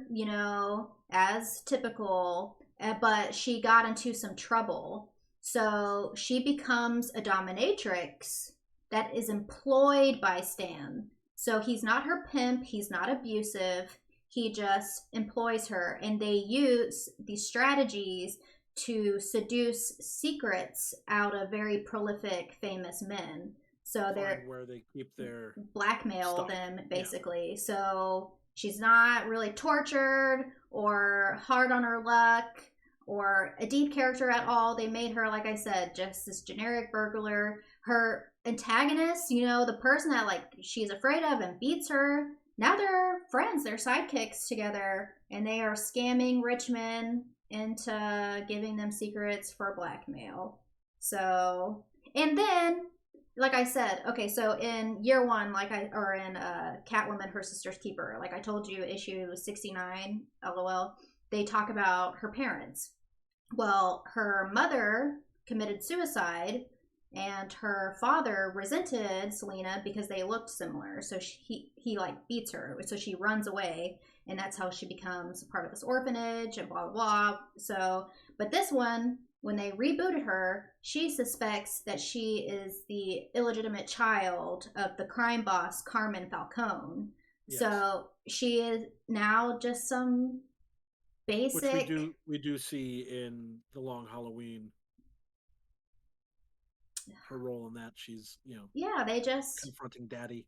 as typical, but she got into some trouble. So she becomes a dominatrix that is employed by Stan. So he's not her pimp, he's not abusive, he just employs her, and they use these strategies to seduce secrets out of very prolific, famous men. So they're where they keep their blackmail stock. them basically. So she's not really tortured or hard on her luck or a deep character at all. They made her, like I said, just this generic burglar. Her antagonist, the person that like she's afraid of and beats her, now they're friends, they're sidekicks together, and they are scamming rich men into giving them secrets for blackmail. So, and then, like I said, okay, so in year one, in Catwoman, Her Sister's Keeper, like I told you, issue 69, LOL, they talk about her parents. Well, her mother committed suicide, and her father resented Selena because they looked similar. So he like beats her. So she runs away, and that's how she becomes a part of this orphanage and blah, blah, blah. So, but this one, when they rebooted her, she suspects that she is the illegitimate child of the crime boss, Carmen Falcone. Yes. So she is now just some basic... Which we do see in The Long Halloween. Her role in that, she's, yeah, they just confronting daddy.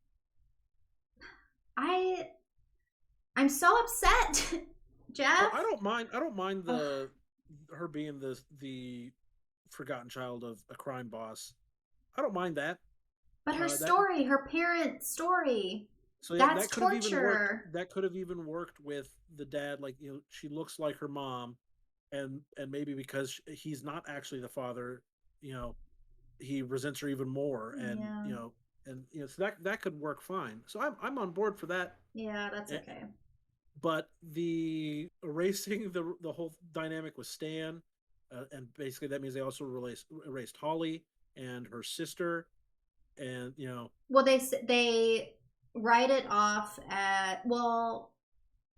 I'm so upset, Jeff. Well, I don't mind her being the forgotten child of a crime boss. I don't mind that. But her story, her parents' story, so yeah, that's torture. That could have even worked with the dad. Like, she looks like her mom, and maybe because he's not actually the father, he resents her even more, and yeah. So that could work fine. So I'm on board for that. Yeah, that's okay. But the erasing the whole dynamic with Stan, and basically that means they also erased Holly and her sister, and well, they write it off at, well,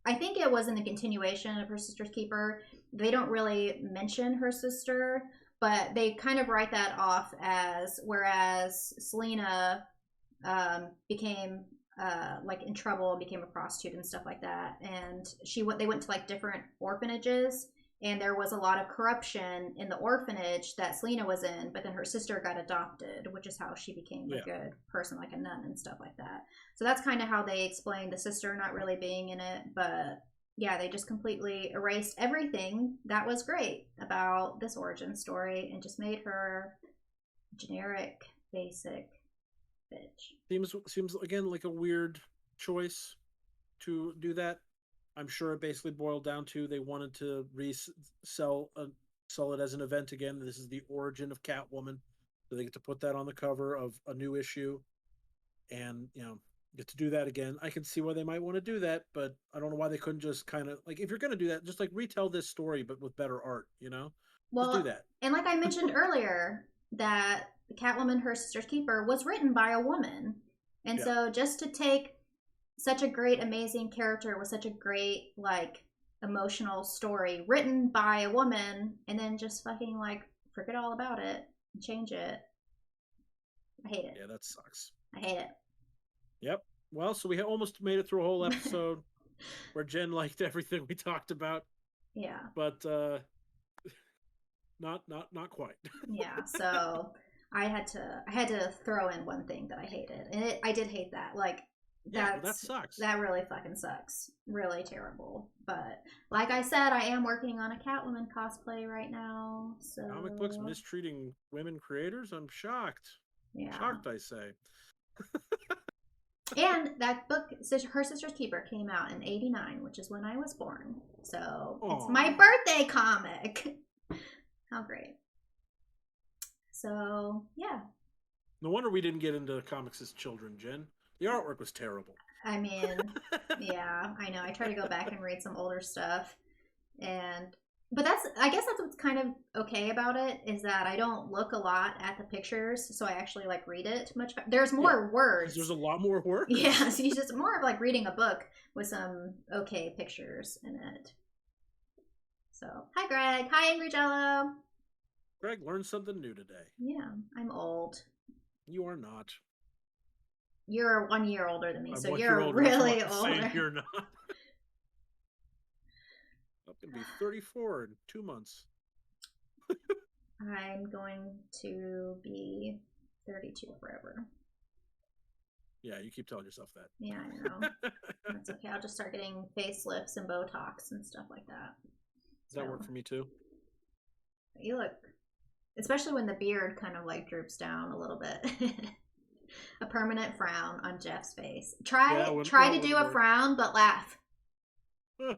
I think it was in the continuation of Her Sister's Keeper. They don't really mention her sister, but they kind of write that off as, whereas Selena became like in trouble and became a prostitute and stuff like that, and they went to like different orphanages, and there was a lot of corruption in the orphanage that Selena was in, but then her sister got adopted, which is how she became a good person, like a nun and stuff like that. So that's kind of how they explained the sister not really being in it. But yeah, they just completely erased everything that was great about this origin story and just made her generic, basic bitch. Seems again like a weird choice to do that. I'm sure it basically boiled down to they wanted to sell it as an event again. This is the origin of Catwoman, so they get to put that on the cover of a new issue, and get to do that again. I can see why they might want to do that, but I don't know why they couldn't just kind of, like, if you're going to do that, just like retell this story but with better art. Well, just do that. And like I mentioned earlier, that Catwoman, Her Sister's Keeper was written by a woman, and so just to take such a great, amazing character with such a great, like, emotional story written by a woman, and then just fucking, like, forget all about it and change it. I hate it. Yeah, that sucks. I hate it. Yep. Well, so we almost made it through a whole episode where Jen liked everything we talked about. Yeah. But not quite. Yeah. So I had to throw in one thing that I hated, and I did hate that. Like, that sucks. That really fucking sucks. Really terrible. But like I said, I am working on a Catwoman cosplay right now. So comic books mistreating women creators? I'm shocked. Yeah. Shocked, I say. And that book, Her Sister's Keeper, came out in '89, which is when I was born. So It's my birthday comic. How great. So, yeah. No wonder we didn't get into comics as children, Jen. The artwork was terrible. I mean, yeah, I know. I try to go back and read some older stuff. But I guess that's what's kind of okay about it, is that I don't look a lot at the pictures, so I actually like read it much. There's more words. There's a lot more words. Yeah, so it's just more of like reading a book with some okay pictures in it. So, hi Greg. Hi Angry Jello. Greg learned something new today. Yeah, I'm old. You are not. You're 1 year older than me, I'm so 1 year you're older. That's really what I'm saying. older. You're not. I'm gonna be 34 in 2 months. I'm going to be 32 forever. Yeah, you keep telling yourself that. Yeah, I know. That's okay. I'll just start getting facelifts and Botox and stuff like that. Does that work for me too? You look, especially when the beard kind of like droops down a little bit. A permanent frown on Jeff's face. Try to do a frown, but laugh. I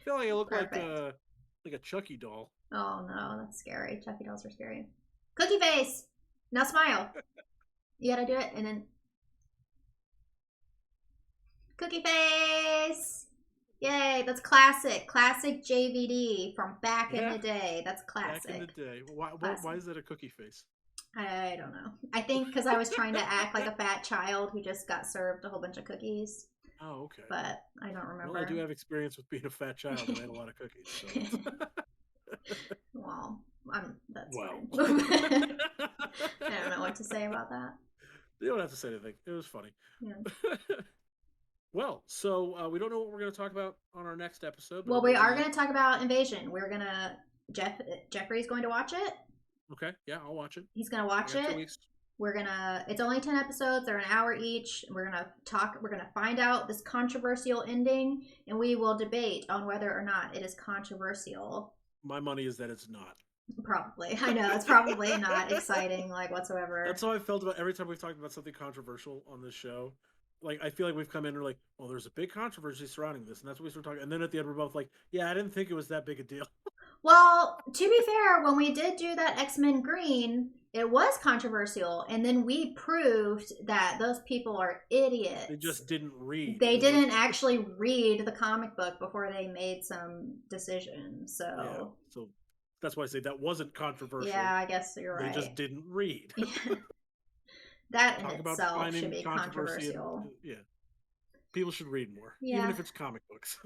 feel like I look like a Chucky doll. Oh no, that's scary. Chucky dolls are scary. Cookie face. Now smile. You gotta do it, and then cookie face. Yay, that's classic. Classic JVD from back in the day. That's classic. Back in the day. Why is it a cookie face? I don't know. I think because I was trying to act like a fat child who just got served a whole bunch of cookies. Oh, okay. But I don't remember. Well, I do have experience with being a fat child and I had a lot of cookies. So. Well, that's fine. I don't know what to say about that. You don't have to say anything. It was funny. Yeah. Well, so we don't know what we're going to talk about on our next episode. Well, we are going to talk about Invasion. We're going to... Jeffrey's going to watch it. Okay, yeah, I'll watch it. He's going to watch it. 2 weeks. We're going to... It's only 10 episodes. They're an hour each. We're going to talk... We're going to find out this controversial ending, and we will debate on whether or not it is controversial. My money is that it's not. Probably. I know. It's probably not exciting, like, whatsoever. That's how I felt about every time we've talked about something controversial on this show. Like, I feel like we've come in and we're like, well, there's a big controversy surrounding this. And that's what we start talking. And then at the end, we're both like, yeah, I didn't think it was that big a deal. Well, to be fair, when we did do that X-Men Green, it was controversial. And then we proved that those people are idiots. They just didn't read. They didn't actually read the comic book before they made some decision. So, yeah, so that's why I say that wasn't controversial. Yeah, I guess you're right. They just didn't read. That in itself should be controversial. Yeah. People should read more, even if it's comic books.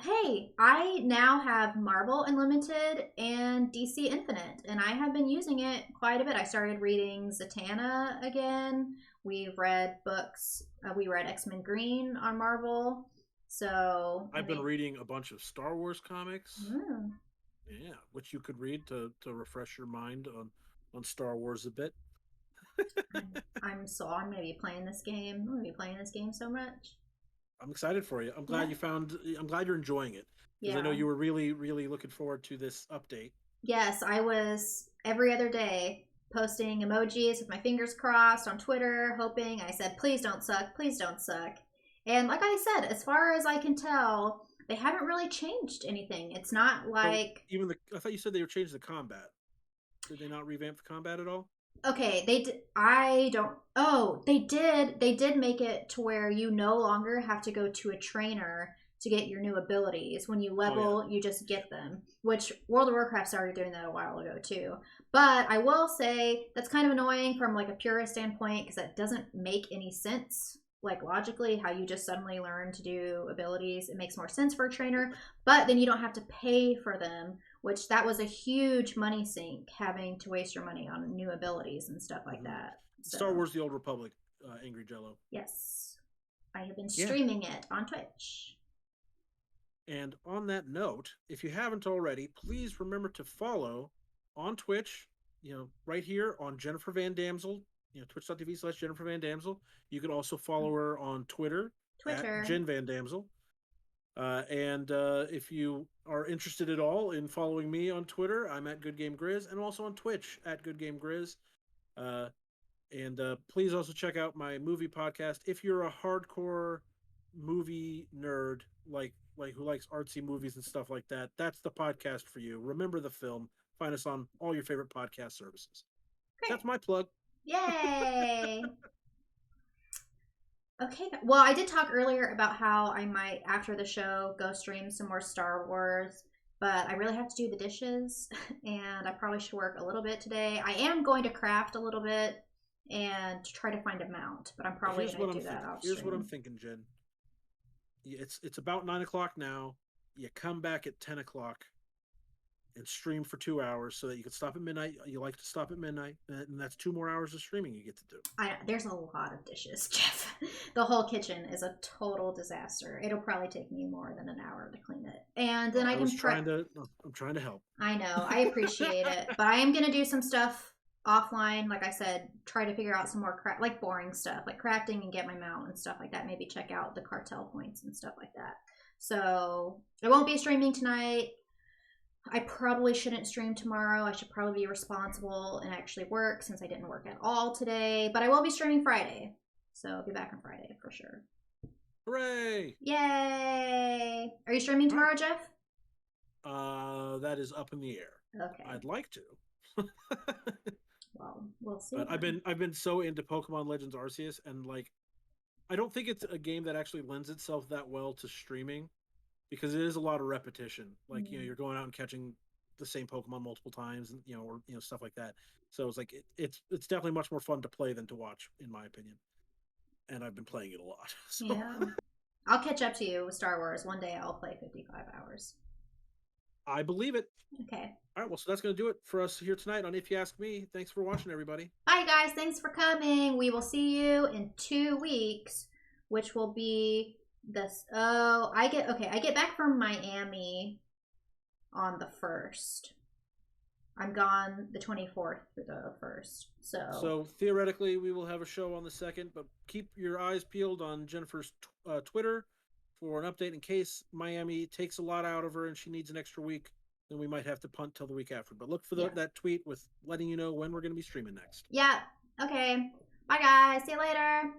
Hey, I now have Marvel Unlimited and DC Infinite, and I have been using it quite a bit. I started reading Zatanna again. We've read books. We read X-Men Green on Marvel. So I've been reading a bunch of Star Wars comics. Mm. Yeah, which you could read to refresh your mind on Star Wars a bit. I'm gonna be playing this game. I'm gonna be playing this game so much. I'm excited for you. I'm glad I'm glad you're enjoying it. Because I know you were really, really looking forward to this update. Yes, I was every other day posting emojis with my fingers crossed on Twitter, hoping. I said, please don't suck, please don't suck. And like I said, as far as I can tell, they haven't really changed anything. It's not like... I thought you said they were changing the combat. Did they not revamp the combat at all? Okay, they did. I don't. Oh, they did. They did make it to where you no longer have to go to a trainer to get your new abilities. When you level, you just get them. Which World of Warcraft started doing that a while ago too. But I will say that's kind of annoying from like a purist standpoint because that doesn't make any sense. Like logically, how you just suddenly learn to do abilities, it makes more sense for a trainer. But then you don't have to pay for them, which that was a huge money sink, having to waste your money on new abilities and stuff like that. So, Star Wars: The Old Republic, Angry Jello. Yes, I have been streaming it on Twitch. And on that note, if you haven't already, please remember to follow on Twitch. Right here on Jennifer Van Damsel. Twitch.tv/Jennifer Van Damsel. You can also follow her on Twitter. At Jen Van Damsel. And if you are interested at all in following me on Twitter, I'm at Good Game Grizz, and also on Twitch at Good Game Grizz. And please also check out my movie podcast. If you're a hardcore movie nerd, like who likes artsy movies and stuff like that, that's the podcast for you. Remember the Film. Find us on all your favorite podcast services. Great. That's my plug. Yay! Okay, well, I did talk earlier about how I might, after the show, go stream some more Star Wars, but I really have to do the dishes, and I probably should work a little bit today. I am going to craft a little bit and try to find a mount, but I'm probably going to do that off stream. Here's what I'm thinking, Jen. It's about 9 o'clock now. You come back at 10 o'clock. and stream for 2 hours so that you can stop at midnight. You like to stop at midnight, and that's 2 more hours of streaming you get to do. There's a lot of dishes, Jeff. The whole kitchen is a total disaster. It'll probably take me more than an hour to clean it, and then I was can trying to. I'm trying to help. I know, I appreciate it, but I am gonna do some stuff offline. Like I said, try to figure out some more like boring stuff, like crafting and get my mount and stuff like that. Maybe check out the cartel points and stuff like that. So I won't be streaming tonight. I probably shouldn't stream tomorrow. I should probably be responsible and actually work since I didn't work at all today. But I will be streaming Friday. So I'll be back on Friday for sure. Hooray! Yay! Are you streaming tomorrow, Jeff? That is up in the air. Okay. I'd like to. Well, we'll see. But I've been so into Pokemon Legends Arceus, and like, I don't think it's a game that actually lends itself that well to streaming, because it is a lot of repetition. Like, you're going out and catching the same Pokemon multiple times, and or stuff like that. So it's like it's definitely much more fun to play than to watch, in my opinion. And I've been playing it a lot. So. Yeah, I'll catch up to you with Star Wars. One day I'll play 55 hours. I believe it. Okay. All right, well, so that's going to do it for us here tonight on If You Ask Me. Thanks for watching, everybody. Bye, guys. Thanks for coming. We will see you in 2 weeks, which will be this. Oh, I get back from Miami on the 1st. I'm gone the 24th through the 1st. So theoretically, we will have a show on the 2nd, but keep your eyes peeled on Jennifer's Twitter for an update in case Miami takes a lot out of her and she needs an extra week. Then we might have to punt till the week after. But look for that tweet with letting you know when we're going to be streaming next. Yeah. Okay. Bye, guys. See you later.